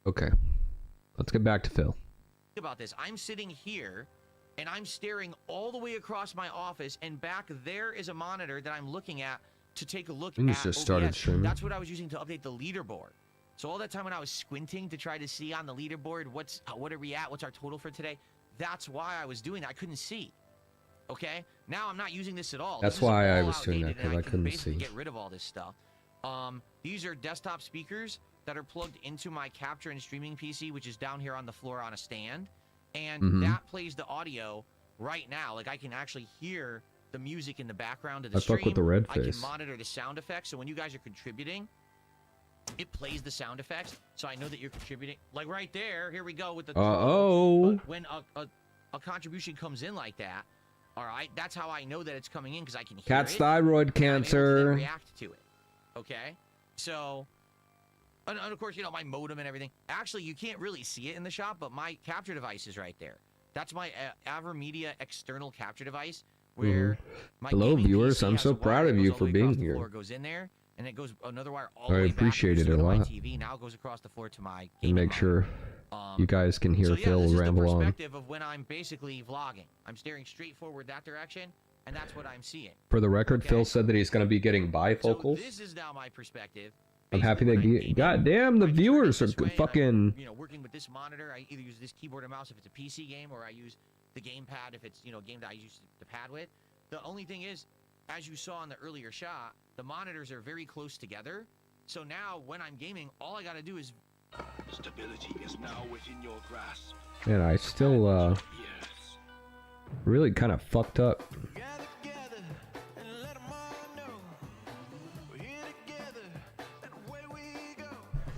Okay. Let's get back to Phil. Think about this. I'm sitting here and I'm staring all the way across my office, and back there is a monitor that I'm looking at to take a look at. Things just started OBS. streaming. That's what I was using to update the leaderboard. So all that time when I was squinting to try to see on the leaderboard what are we at, what's our total for today, that's why I was doing that. I couldn't see. Okay, now I'm not using this at all. That's This is why I all was doing that, outdated, 'cause and I couldn't basically see. Get rid of all this stuff. These are desktop speakers that are plugged into my capture and streaming PC, which is down here on the floor on a stand, and that plays the audio right now. Like I can actually hear the music in the background of the stream. fuck with the red I can face. monitor the sound effects, so when you guys are contributing, it plays the sound effects, so I know that you're contributing. Like right there, here we go with the. But when a contribution comes in like that, all right, that's how I know that it's coming in because I can hear Cat's it. thyroid and I'm able to then cancer. react to it. Okay, so, and of course, you know my modem and everything. Actually, you can't really see it in the shop, but my capture device is right there. That's my AverMedia external capture device. Where my Hello, gaming viewers. PC I'm has so a wire proud that of goes you all the for way being across the here. floor, goes in there, and it goes another wire all I the way appreciate back it a to my lot. TV. Now it goes across the floor to my And gaming make monitor. sure you guys can hear So yeah, Phil this is ramble the on. perspective of when I'm basically vlogging. I'm staring straight forward that direction, and that's what I'm seeing. For the record, Okay. Phil said that he's going to be getting So bifocals. this is now my perspective. I'm happy Basically, that when I'm gaming, goddamn the I turn it viewers are this way, and fucking. I'm, working with this monitor. I either use this keyboard and mouse if it's a PC game, or I use the gamepad if it's a game that I use the pad with. The only thing is, as you saw in the earlier shot, the monitors are very close together. So now when I'm gaming, all I got to do is Stability is now within your grasp. Man, I still Yes. really kind of fucked up.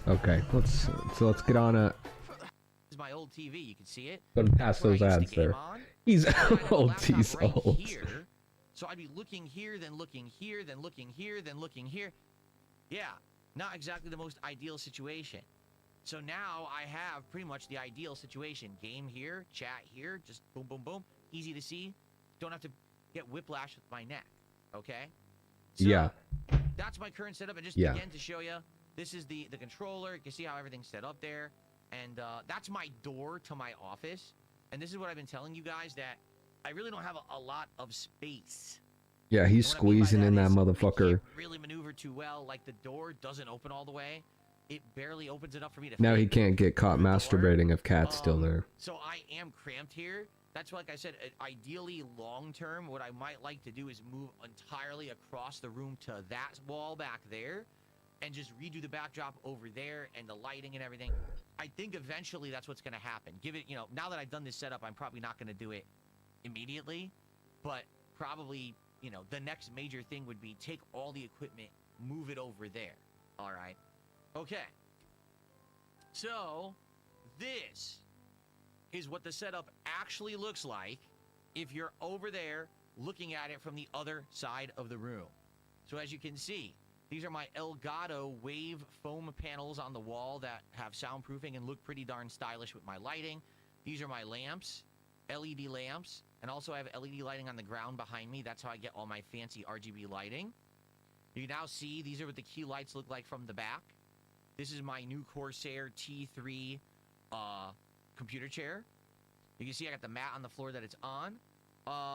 Okay, let's get on a. This is my old TV. You can see it. Go past That's where those I used to ads game there. on. He's And I have a old. laptop He's right old. here. So I'd be looking here, then looking here, then looking here, then looking here. Yeah, not exactly the most ideal situation. So now I have pretty much the ideal situation. Game here, chat here, just boom, boom, boom. Easy to see. Don't have to get whiplash with my neck. Okay? So Yeah. that's my current setup. And just Yeah. again to show you, this is the controller. You can see how everything's set up there. And that's my door to my office. And this is what I've been telling you guys, that I really don't have a lot of space. Yeah, he's And what I mean by squeezing in that is I motherfucker. can't really maneuver too well. Like the door doesn't open all the way. It barely opens it up for me to Now fit he can't get caught through the door. masturbating if Cat's still there. So I am cramped here. That's why, like I said, ideally long term, what I might like to do is move entirely across the room to that wall back there and just redo the backdrop over there and the lighting and everything. I think eventually that's what's going to happen. Give it, now that I've done this setup, I'm probably not going to do it immediately, but probably, the next major thing would be take all the equipment, move it over there. All right. Okay. So this is what the setup actually looks like if you're over there looking at it from the other side of the room. So as you can see, these are my Elgato wave foam panels on the wall that have soundproofing and look pretty darn stylish with my lighting. These are my lamps, LED lamps, and also I have LED lighting on the ground behind me. That's how I get all my fancy RGB lighting. You can now see these are what the key lights look like from the back. This is my new Corsair T3 computer chair. You can see I got the mat on the floor that it's on.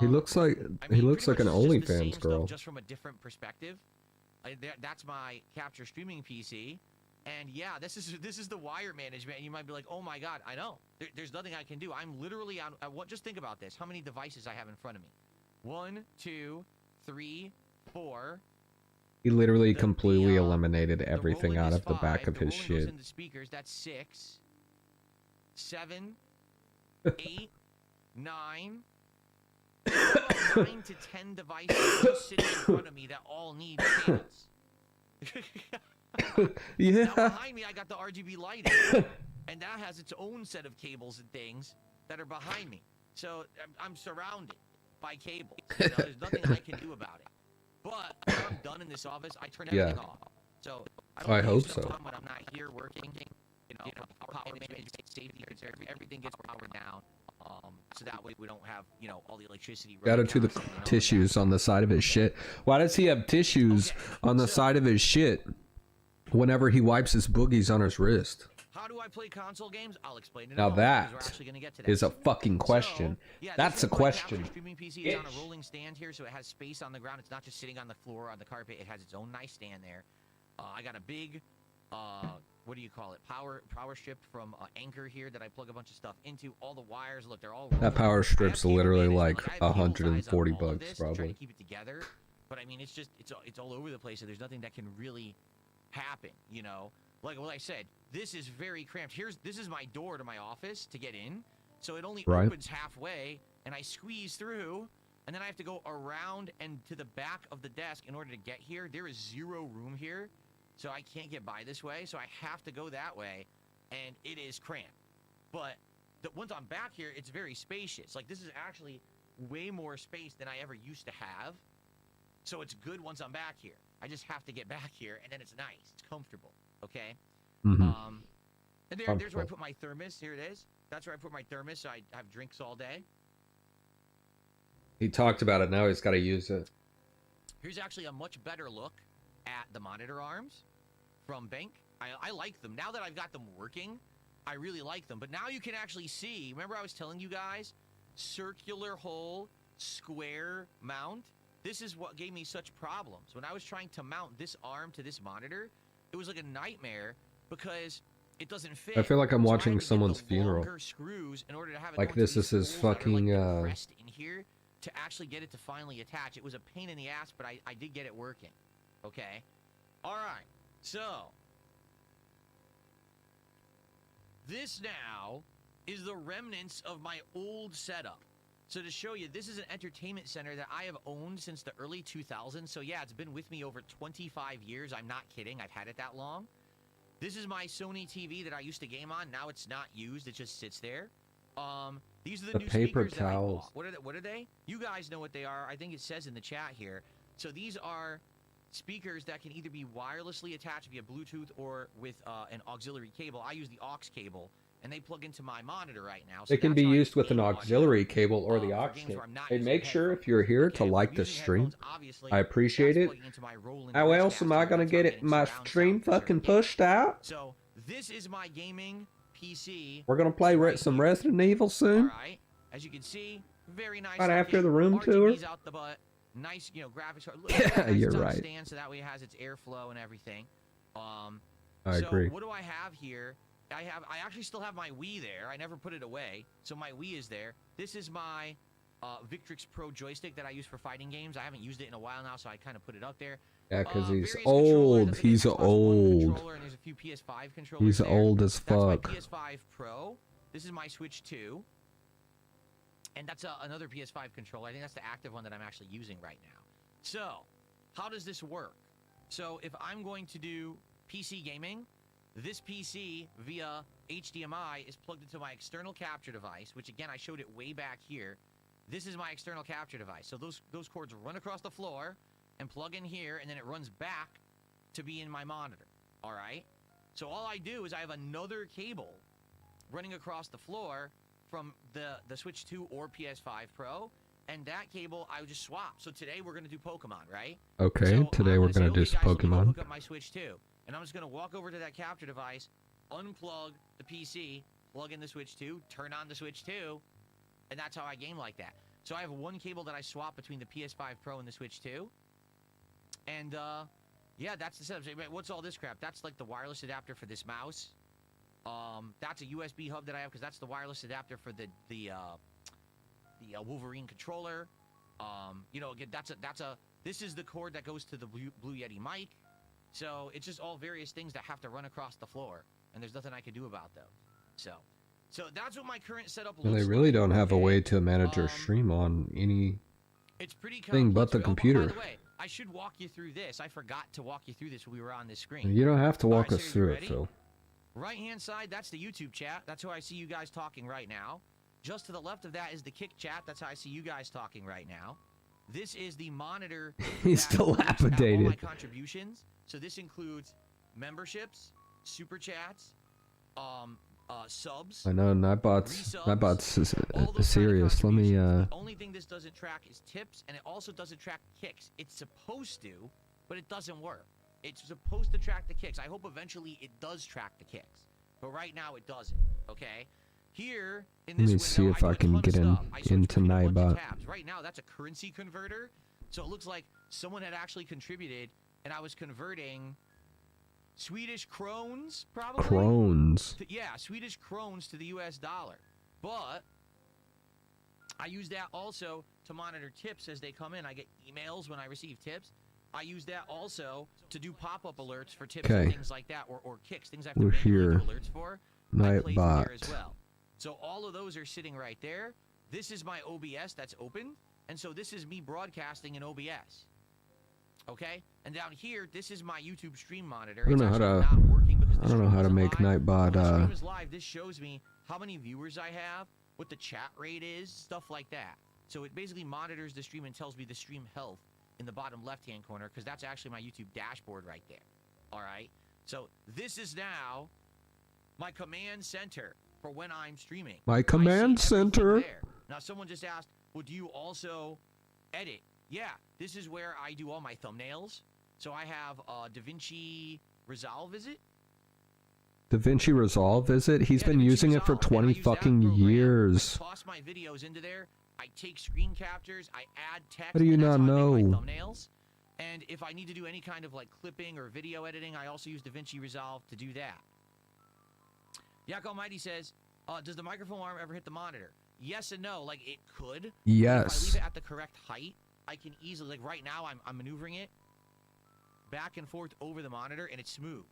He looks like I mean, like an pretty much it's just the same OnlyFans stuff, girl. just from a different perspective. That's my capture streaming PC, and yeah, this is the wire management. And you might be like, "Oh my God, I know. There's nothing I can do. I'm literally on. Just think about this. How many devices I have in front of me? 1, 2, 3, 4. He literally completely eliminated The everything Roland out is of the back 5, of the his Roland goes shit. into speakers. That's 6, 7, 8, 9. 9 to 10 devices just sitting in front of me that all need cables. Yeah. Now behind me, I got the RGB lighting, and that has its own set of cables and things that are behind me. So I'm surrounded by cables. There's nothing I can do about it. But when I'm done in this office, I turn everything off. So I hope use so. the time when I'm not here working. Power management, safety concerns, everything gets powered down. So that way we don't have, all the electricity. Gotta to the tissues on the side of his shit. Why does he have tissues on the side of his shit whenever he wipes his boogies on his wrist? How do I play console games? I'll explain it. Now all, because we're that actually gonna get to that. is a fucking question. So, yeah, That's this a is my question. capture streaming PC is on a rolling stand here, so it has space on the ground. It's not just sitting on the floor or on the carpet. It has its own nice stand there. I got a big what do you call it? Power strip from Anchor here that I plug a bunch of stuff into. All the wires, look, they're all That power rolling. strip's I have literally cable like management, I have cable ties on $140 all of this to try probably. to keep it together. But I mean, it's just it's all over the place. So there's nothing that can really happen, you know. Like what I said, this is very cramped. This is my door to my office to get in, so it only opens halfway, and I squeeze through, and then I have to go around and to the back of the desk in order to get here. There is zero room here, so I can't get by this way. So I have to go that way, and it is cramped. But once I'm back here, it's very spacious. Like this is actually way more space than I ever used to have. So it's good once I'm back here. I just have to get back here, and then it's nice. It's comfortable. Okay. Mm-hmm. And there's where I put my thermos. Here it is. That's where I put my thermos. So I have drinks all day. He talked about it. Now he's got to use it. Here's actually a much better look at the monitor arms from Bank. I like them. Now that I've got them working, I really like them. But now you can actually see. Remember I was telling you guys, circular hole, square mount. This is what gave me such problems. When I was trying to mount this arm to this monitor, it was like a nightmare because it doesn't fit. I feel like I'm watching someone's funeral. funeral. Screws in order to have it like this is his fucking pressed in here to actually get it to finally attach. It was a pain in the ass, but I did get it working. Okay. All right. So this now is the remnants of my old setup. So to show you, this is an entertainment center that I have owned since the early 2000s. So yeah, it's been with me over 25 years. I'm not kidding. I've had it that long. This is my Sony TV that I used to game on. Now it's not used. It just sits there. These are the new paper speakers that I towels. bought. What are they? You guys know what they are. I think it says in the chat here. So these are speakers that can either be wirelessly attached via Bluetooth or with an auxiliary cable. I use the aux cable. And they plug into my monitor right now. So it can be used with an auxiliary cable or the aux cable. Hey, make sure if you're here to like the stream. I appreciate it. How else am I gonna get it? My stream fucking pushed out. So this is my gaming PC. We're gonna play some Resident Evil soon. All right. As you can see, very nice. Right after the room tour. Out the butt. Nice, graphics. Yeah, you're right. Stand, so that way it has its airflow and everything. I agree. What do I have here? I actually still have my Wii there. I never put it away. So my Wii is there. This is my Victrix Pro joystick that I use for fighting games. I haven't used it in a while now, so I kind of put it up there. Yeah, because he's old. He's old. And there's a few PS5 controllers He's there. old as fuck. That's my PS5 Pro. This is my Switch 2. And that's another PS5 controller. I think that's the active one that I'm actually using right now. So, how does this work? So, if I'm going to do PC gaming, this PC via HDMI is plugged into my external capture device, which again, I showed it way back here. This is my external capture device. So those cords run across the floor and plug in here, and then it runs back to be in my monitor. All right? So all I do is I have another cable running across the floor from the Switch 2 or PS5 Pro, and that cable I would just swap. So today we're going to do Pokemon, right? Okay, so today we're going to do guys, let me go Pokemon. hook up my Switch 2. And I'm just going to walk over to that capture device, unplug the PC, plug in the Switch 2, turn on the Switch 2, and that's how I game like that. So I have one cable that I swap between the PS5 Pro and the Switch 2. And, yeah, that's the setup. What's all this crap? That's like the wireless adapter for this mouse. That's a USB hub that I have because that's the wireless adapter for the Wolverine controller. Again, this is the cord that goes to the Blue Yeti mic. So it's just all various things that have to run across the floor, and there's nothing I can do about those. So that's what my current setup looks like. They really don't have a way to manage your stream on any thing but the computer. By the way, I should walk you through this. I forgot to walk you through this when we were on this screen. You don't have to walk All right, us so through you it, ready? Phil. Right-hand side, that's the YouTube chat. That's how I see you guys talking right now. Just to the left of that is the Kick chat. That's how I see you guys talking right now. This is the monitor. He's dilapidated. All my contributions. So this includes memberships, super chats, subs. I know, Nightbot's serious. Let me, The only thing this doesn't track is tips, and it also doesn't track kicks. It's supposed to, but it doesn't work. It's supposed to track the kicks. I hope eventually it does track the kicks, but right now it doesn't, okay? Here, in this Let me window, see if I do a can ton of get stuff. I switch into between a bunch of Nightbot. tabs. Right now, that's a currency converter, so it looks like someone had actually contributed, and I was converting Swedish krones, probably. Crones. Yeah, Swedish krones to the US dollar. But I use that also to monitor tips as they come in. I get emails when I receive tips. I use that also to do pop-up alerts for tips and things like that, or kicks, things I have to manually do alerts for. I play through there as well. So all of those are sitting right there. This is my OBS that's open, and so this is me broadcasting in OBS. Okay, and down here, this is my YouTube stream monitor. I don't know how to make Nightbot. When the stream is live, this shows me how many viewers I have, what the chat rate is, stuff like that. So it basically monitors the stream and tells me the stream health in the bottom left-hand corner, because that's actually my YouTube dashboard right there. All right, so this is now my command center for when I'm streaming. My command center. There. Now, someone just asked, well, do you also edit? Yeah, this is where I do all my thumbnails. So I have DaVinci Resolve, is it? DaVinci Resolve, is it? He's been using it for 20 fucking years. I toss my videos into there. I take screen captures. I add text. How do you not know? My thumbnails. And if I need to do any kind of like clipping or video editing, I also use DaVinci Resolve to do that. Yak Almighty says, does the microphone arm ever hit the monitor? Yes and no. Like, it could. Yes. If I leave it at the correct height, I can easily, like right now, I'm maneuvering it back and forth over the monitor, and it's smooth.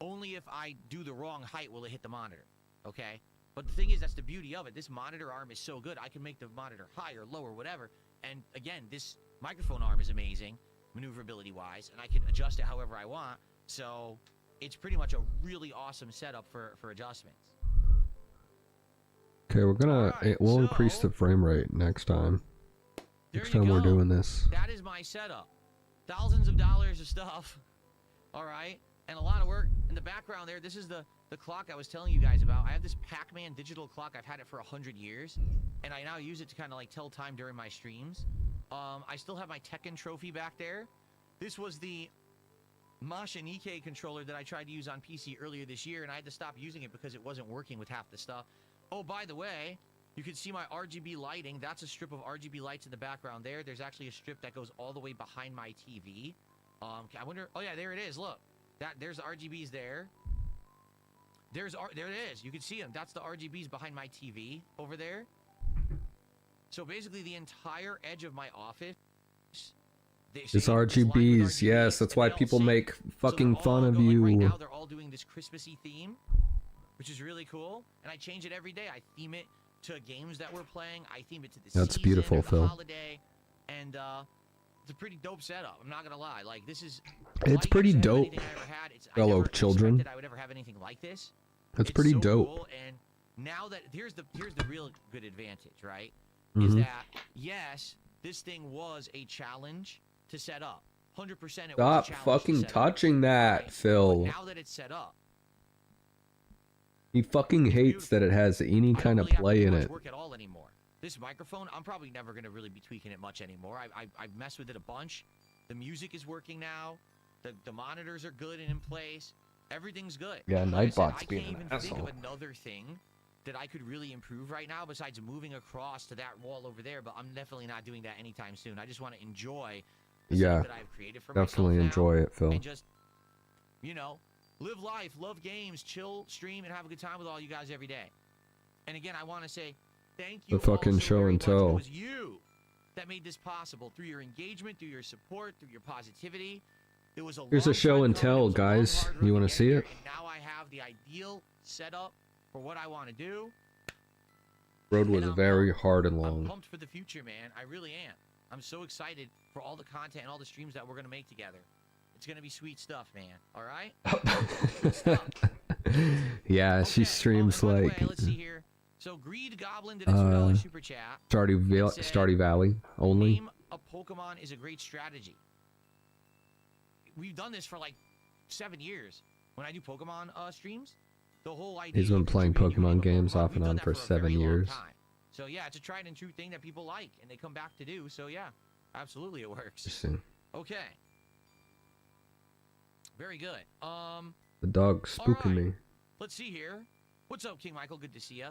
Only if I do the wrong height will it hit the monitor, okay? But the thing is, that's the beauty of it. This monitor arm is so good, I can make the monitor higher, lower, whatever. And again, this microphone arm is amazing, maneuverability-wise, and I can adjust it however I want. So it's pretty much a really awesome setup for adjustments. Okay, we're gonna, we'll increase the frame rate next time. Next time we're doing this. That is my setup. Thousands of dollars of stuff. All right. And a lot of work. In the background there, this is the clock I was telling you guys about. I have this Pac-Man digital clock. I've had it for 100 years. And I now use it to kind of like tell time during my streams. I still have my Tekken trophy back there. This was the Masha Nikkei controller that I tried to use on PC earlier this year, and I had to stop using it because it wasn't working with half the stuff. Oh, by the way, you can see my RGB lighting. That's a strip of RGB lights in the background there. There's actually a strip that goes all the way behind my TV. I wonder, oh yeah, there it is. Look, there's the RGBs there. There it is. You can see them. That's the RGBs behind my TV over there. So basically the entire edge of my office. It's RGBs, yes. That's why people make fucking fun of you. Right now they're all doing this Christmassy theme, which is really cool. And I change it every day. I theme it to games that we're playing. I theme it to the That's season beautiful, or the Phil. holiday. And it's a pretty dope setup. I'm not gonna lie. Like, this is It's pretty dope, fellow children. I never expected I would ever have anything like this. That's It's pretty so dope. Cool. And now that here's the real good advantage, right? Mhm. Is that yes, this thing was a challenge to set up. 100% it was a Stop challenge fucking to set up, touching that, right? Phil. But now that it's set up, He fucking hates that it has any kind of play in it. work at all anymore. This microphone, I'm probably never going to really be tweaking it much anymore. I've messed with it a bunch. The music is working now. The monitors are good and in place. Everything's good. Yeah, Like I said, Nightbot's I being can't an even think asshole. of another thing that I could really improve right now besides moving across to that wall over there, but I'm definitely not doing that anytime soon. I just want to enjoy the Yeah, setup that I've created for definitely myself now, enjoy it, Phil. and just, you know, live life, love games, chill, stream, and have a good time with all you guys every day. And again, I want to say thank you The fucking all so show very and much. tell. It was you that made this possible through your engagement, through your support, through your positivity. It was a Here's long a show time and coming. tell, It was a long, guys. hard road You to want to get see here, it? and now I have the ideal setup for what I want to do. Road was And I'm very hard and I'm long. pumped for the future, man. I really am. I'm so excited for all the content and all the streams that we're going to make together. It's going to be sweet stuff, man. All right? Good stuff. Yeah, she streams By the like way, let's see here. So Greed Goblin did a $2 super chat. Stardew Valley only. Name a Pokemon is a great strategy. We've done this for like 7 years. When I do Pokemon streams, the whole idea. He's been is playing to be a Pokemon games off We've and done on that for a very 7 long years. time. So yeah, it's a tried and true thing that people like and they come back to do. So yeah, absolutely it works. Interesting. Okay. Very good. The dog's spooking right. me. Let's see here. What's up, King Michael? Good to see ya.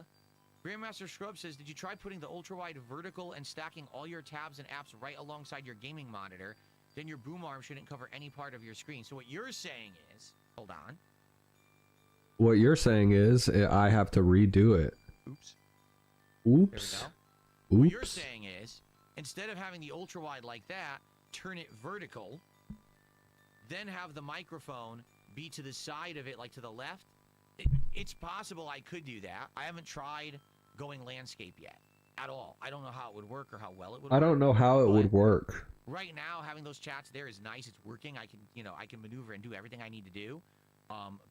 Grandmaster Scrub says, did you try putting the ultra-wide vertical and stacking all your tabs and apps right alongside your gaming monitor? then your boom arm shouldn't cover any part of your screen. So what you're saying is, hold on. What you're saying is I have to redo it. Oops. Oops. There we go. What you're Oops. saying is, instead of having the ultra wide like that, turn it vertical, then have the microphone be to the side of it, like to the left. It's possible I could do that. I haven't tried going landscape yet at all. I don't know how it would work or how well it would work. I don't know how it would work. Right now, having those chats there is nice. It's working. I can maneuver and do everything I need to do.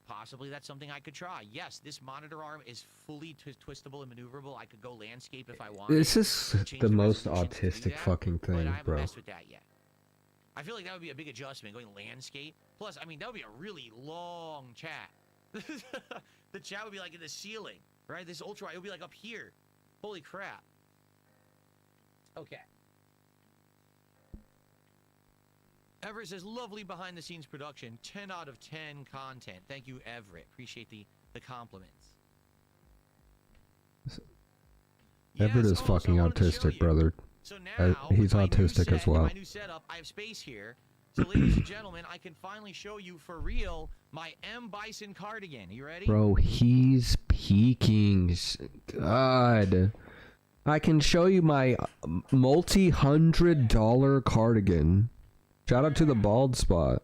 Possibly that's something I could try. Yes, this monitor arm is fully twistable and maneuverable. I could go landscape if I want. This is the most autistic fucking but thing, I haven't bro. messed with that yet. I feel like that would be a big adjustment, going landscape. Plus, I mean, that would be a really long chat. The chat would be like in the ceiling, right? This ultra wide, it would be like up here. Holy crap. Okay. Everett says, lovely behind-the-scenes production. 10 out of 10 content. Thank you, Everett. Appreciate the compliments. Everett is fucking autistic, brother. So now, he's with my new autistic set as well. and my new setup, I have space here. So, ladies and gentlemen, I can finally show you for real my M. Bison cardigan. You ready? Bro, he's peeking. God. I can show you my multi-$100 cardigan. Shout out to the bald spot.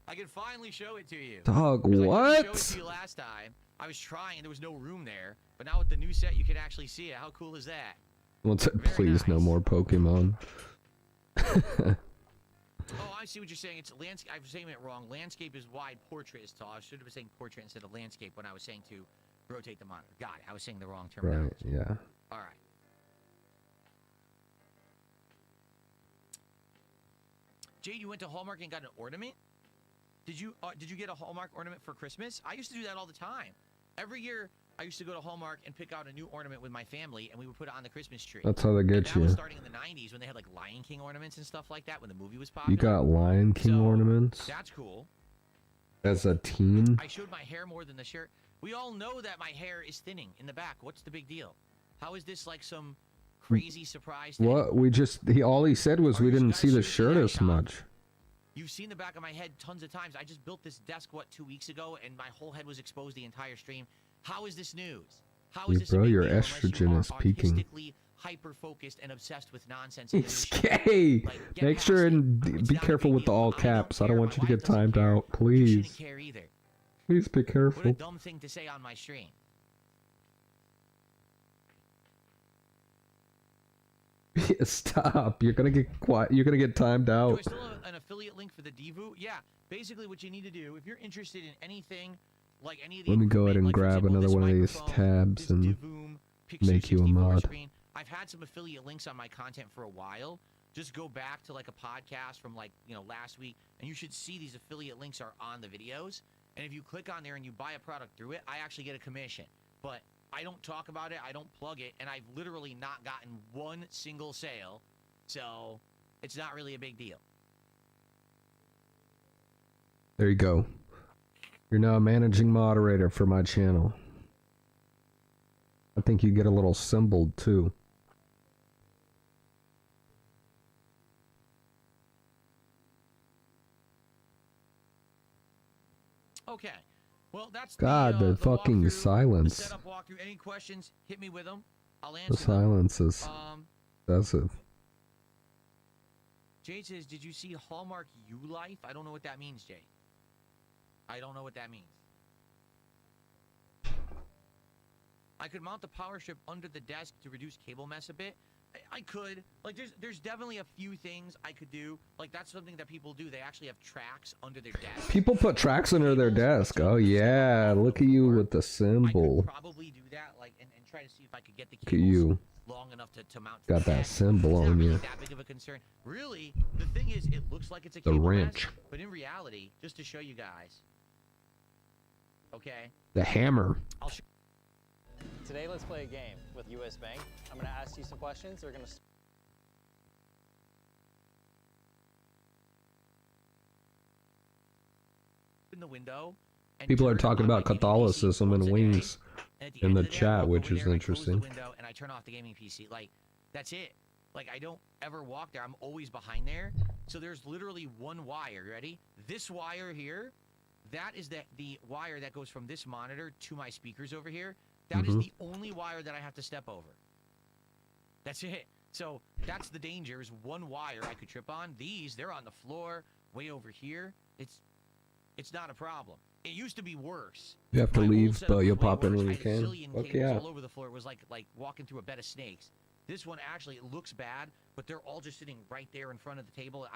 I can finally show it to you. Dog, Because I what? couldn't show it to you last time. I was trying, there was no room there. But now with the new set, you can actually see it. How cool is that? Please, no more Pokemon. Oh, I see what you're saying. It's landscape. I was saying it wrong. Landscape is wide, portrait is tall. I should have been saying portrait instead of landscape when I was saying to rotate the monitor. Got it. I was saying the wrong term. Right, yeah. All right. Jade, you went to Hallmark and got an ornament? Did you get a Hallmark ornament for Christmas? I used to do that all the time. Every year, I used to go to Hallmark and pick out a new ornament with my family, and we would put it on the Christmas tree. That's how they get that you. was starting in the 90s when they had like Lion King ornaments and stuff like that when the movie was popular. You got Lion King ornaments? That's cool. As a teen? I showed my hair more than the shirt. We all know that my hair is thinning in the back. What's the big deal? How is this like some crazy surprise thing? What? We just... all he said was we didn't see the shirt as much. You've seen the back of my head tons of times. I just built this desk, 2 weeks ago, and my whole head was exposed the entire stream. How is this news? How is this Bro, a big your deal unless estrogen you are is peaking. artistically hyper-focused and obsessed with nonsense? It's gay! Make sure and be careful with the all caps. I don't want you to get timed out. You Please. shouldn't care either. Please be What a careful. dumb thing to say on my stream. Stop. You're gonna get quiet. You're gonna get timed Do I out. still have an affiliate link for the Divu? Yeah. Basically, what you need to do, if you're interested in anything, like any of the Let me go ahead and equipment, like, for grab example, another this one of these microphone, tabs this and Divoom Pixel make you a 64 mod. screen, I've had some affiliate links on my content for a while. Just go back to like a podcast from last week, and you should see these affiliate links are on the videos. And if you click on there and you buy a product through it, I actually get a commission. But I don't talk about it, I don't plug it, and I've literally not gotten one single sale. So it's not really a big deal. There you go. You're now a managing moderator for my channel. I think you get a little symbol too. Okay. Well, that's God, the fucking walkthrough, silence. The setup walkthrough. Any questions? Hit me with them. I'll answer The silence is them. excessive. Jade says, "Did you see Hallmark U Life?" I don't know what that means, Jade. I don't know what that means. I could mount the power strip under the desk to reduce cable mess a bit. I could. Like, there's definitely a few things I could do. Like, that's something that people do. They actually have tracks under their desk. People put tracks under their desk. Oh yeah, look at you with the I symbol. could probably do that, like, and try to see if I could get the Look at cables you. long enough to mount. Got to the that desk. symbol It's not on really you. that big of a concern. Really, the thing is, it looks like it's a The cable wrench. mess, but in reality, just to show you guys, okay? The hammer. I'll show. Today, let's play a game with U.S. Bank. I'm going to ask you some questions. We're going to In the window, and People are turn talking on my about gaming PC Catholicism once and a day. wings And at the in end the of day, I chat, walk which over is there and I close interesting. the window and I turn off the gaming PC. Like, that's it. Like, I don't ever walk there. I'm always behind there. So there's literally one wire. Ready? This wire here, that is the wire that goes from this monitor to my speakers over here. That is the only wire that I have to step over. That's it. So that's the danger, is one wire I could trip on. These, they're on the floor, way over here. It's not a problem. It used to be worse. You have to My old leave, setup but was you'll way pop in worse. when I you had can. zillion Fuck cables yeah. all over the floor. It was like walking through a bed of snakes. This one actually, it looks bad, but they're all just sitting right there in front of the table.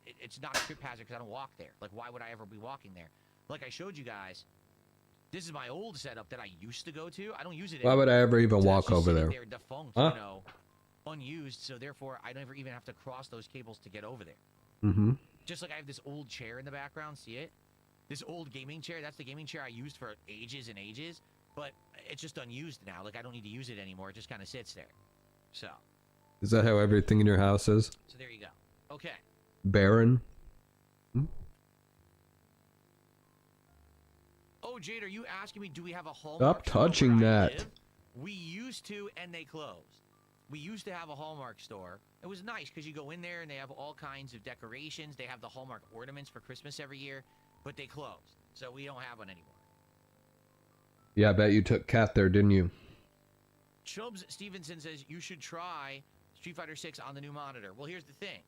It's not a trip hazard because I don't walk there. Like, why would I ever be walking there? Like I showed you guys, this is my old setup that I used to go to. I don't use it Why would I ever even So walk it's just over sitting there? defunct, Huh? you know, unused. So therefore, I never even have to cross those cables to get over there. Mm-hmm. Just like I have this old chair in the background. See it? This old gaming chair. That's the gaming chair I used for ages and ages. But it's just unused now. Like, I don't need to use it anymore. It just kind of sits there. So Is that how everything in your house is? So there you go. Okay. Barren? Oh, Jade, are you asking me, do we have a Hallmark Stop store touching where I that. live? We used to, and they closed. We used to have a Hallmark store. It was nice because you go in there and they have all kinds of decorations. They have the Hallmark ornaments for Christmas every year, but they closed. So we don't have one anymore. Yeah, I bet you took Cat there, didn't you? Chubbs Stevenson says you should try Street Fighter 6 on the new monitor. Well, here's the thing.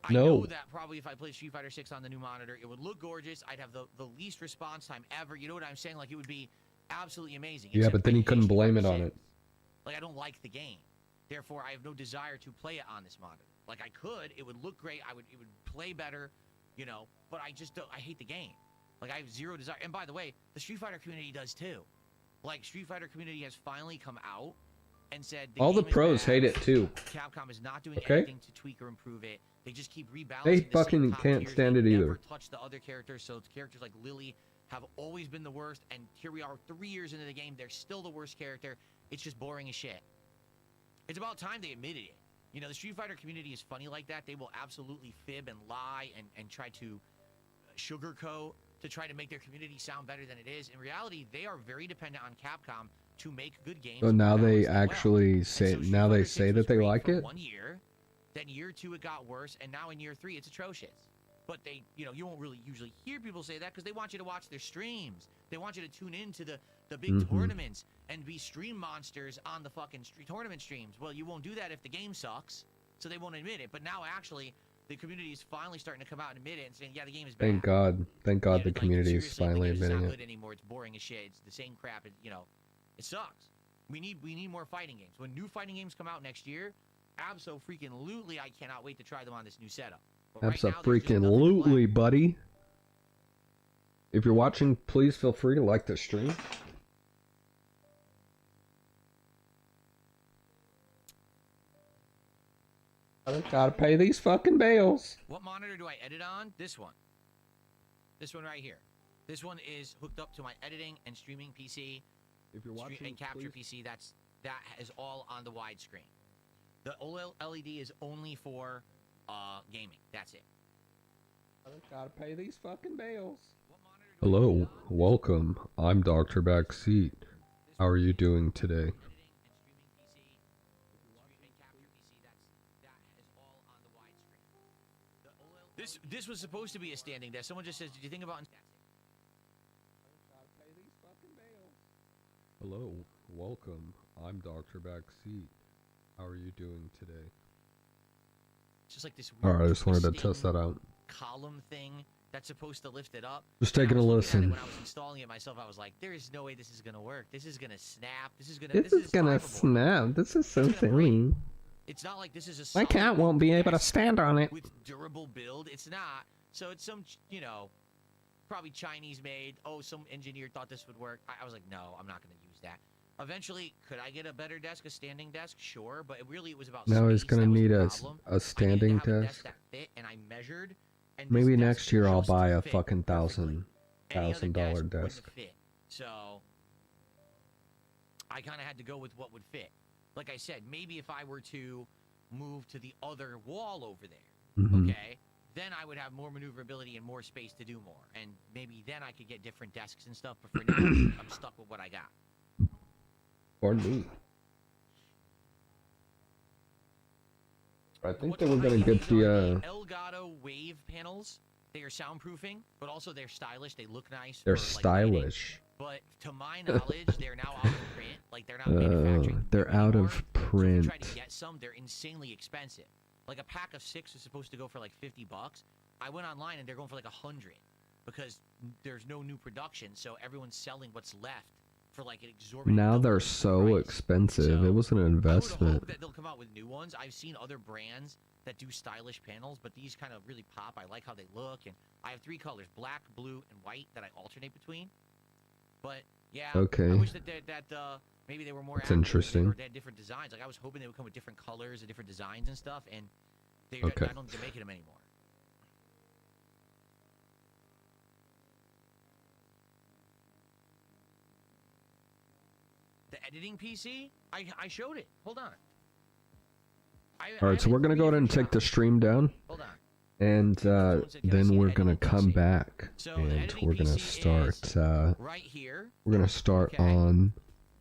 I know that probably if I played Street Fighter 6 on the new monitor, it would look gorgeous. I'd have the least response time ever. You know what I'm saying? Like, it would be absolutely amazing. Yeah, Except but then I you hate couldn't Street blame Fighter it on 6. it. Like, I don't like the game. Therefore, I have no desire to play it on this monitor. Like, I could. It would look great. It would play better, you know, but I just don't. I hate the game. Like, I have zero desire. And by the way, the Street Fighter community does too. Like, Street Fighter community has finally come out and said All the game is pros bad. hate it too. Capcom is not doing Okay? anything to tweak or improve it. They just keep rebalancing. They the same fucking top can't tiers. stand They it never either. touch the other characters. So characters like Lily have always been the worst, and here we are 3 years into the game. They're still the worst character. It's just boring as shit. It's about time they admitted it. You know, the Street Fighter community is funny like that. They will absolutely fib and lie and try to sugarcoat to try to make their community sound better than it is. In reality, they are very dependent on Capcom to make good games. So now they balanced and well. actually And say, so Street now they Fighter say 6 that was they great like for it? 1 year, then year 2 it got worse, and now in year 3 it's atrocious. But they, you know, you won't really usually hear people say that because they want you to watch their streams. They want you to tune in to the big tournaments and be stream monsters on the fucking tournament streams. Well, you won't do that if the game sucks, so they won't admit it. But now actually, the community is finally starting to come out and admit it and saying, yeah, the game is bad. Thank God. Thank God Yeah, the like, community is seriously, finally the game doesn't admitting sound it. good anymore. It's boring as shit. It's the same crap. You know, it sucks. We need more fighting games. When new fighting games come out next year, abso-freaking-lutely, I cannot wait to try them on this new setup. But right now, there's just nothing to Abso-freaking-lutely, play. buddy. If you're watching, please feel free to like the stream. I gotta pay these fucking bills. What monitor do I edit on? This one. This one right here. This one is hooked up to my editing and streaming PC. If you're watching, And capture please. PC. That is all on the widescreen. The OLED LED is only for gaming. That's it. I gotta pay these fucking bills. Hello, welcome. I'm Dr. Backseat. How are you doing today? This was supposed to be a standing desk. Someone just says, "Did you think about?" Hello, welcome. I'm Dr. Backseat. How are you doing today? It's just like this. Alright, I just wanted to twisting test that out. column thing that's supposed to lift it up. Just And I taking a was looking at it listen. When I was installing it myself, I was like, "There is no way this is gonna work. This is gonna snap. This is gonna. This is gonna fiberboard. snap. This is so It's gonna break." silly. It's not like this is a. My solid cat won't be able to desk stand on it. with durable build. It's not. So it's some, you know, probably Chinese made. Oh, some engineer thought this would work. I was like, no, I'm not gonna use that. Eventually, could I get a better desk, a standing desk? Sure, but really it was about Now he's space. gonna That was need the a problem. a standing I needed to have a desk. desk that fit, and I measured. And Maybe this next desk year I'll just buy a fit fucking perfectly. Any other $1,000 wouldn't desk. fit. So I kind of had to go with what would fit. Like I said, maybe if I were to move to the other wall over there, Mhm. okay, then I would have more maneuverability and more space to do more. And maybe then I could get different desks and stuff. But for now, I'm stuck with what I got. Pardon me. I think they were gonna get the Elgato Wave panels. They are soundproofing, but also they're stylish. They look nice. they're for, like, stylish. lighting. But to my knowledge, they're now out of print. Like they're not manufacturing. They're out anymore. of So if print. you try to get some, they're insanely expensive. Like a pack of 6 is supposed to go for like $50. I went online and they're going for like $100 because there's no new production. So everyone's selling what's left for like an exorbitant. Now double they're the so price. expensive. So, It was an I would investment. hope that they'll come out with new ones. I've seen other brands that do stylish panels, but these kind of really pop. I like how they look, and I have 3 colors: black, blue, and white that I alternate between. But yeah, Okay. I wish that maybe they were more. That's active, interesting. Or they had different designs. Like I was hoping they would come with different colors and different designs and stuff, and I don't think they're making them anymore. The editing PC, I showed it. Hold on. All right, so we're gonna go ahead and take the stream down, Hold on. and then we're gonna come back, and we're gonna start. Right here. We're gonna start Okay. on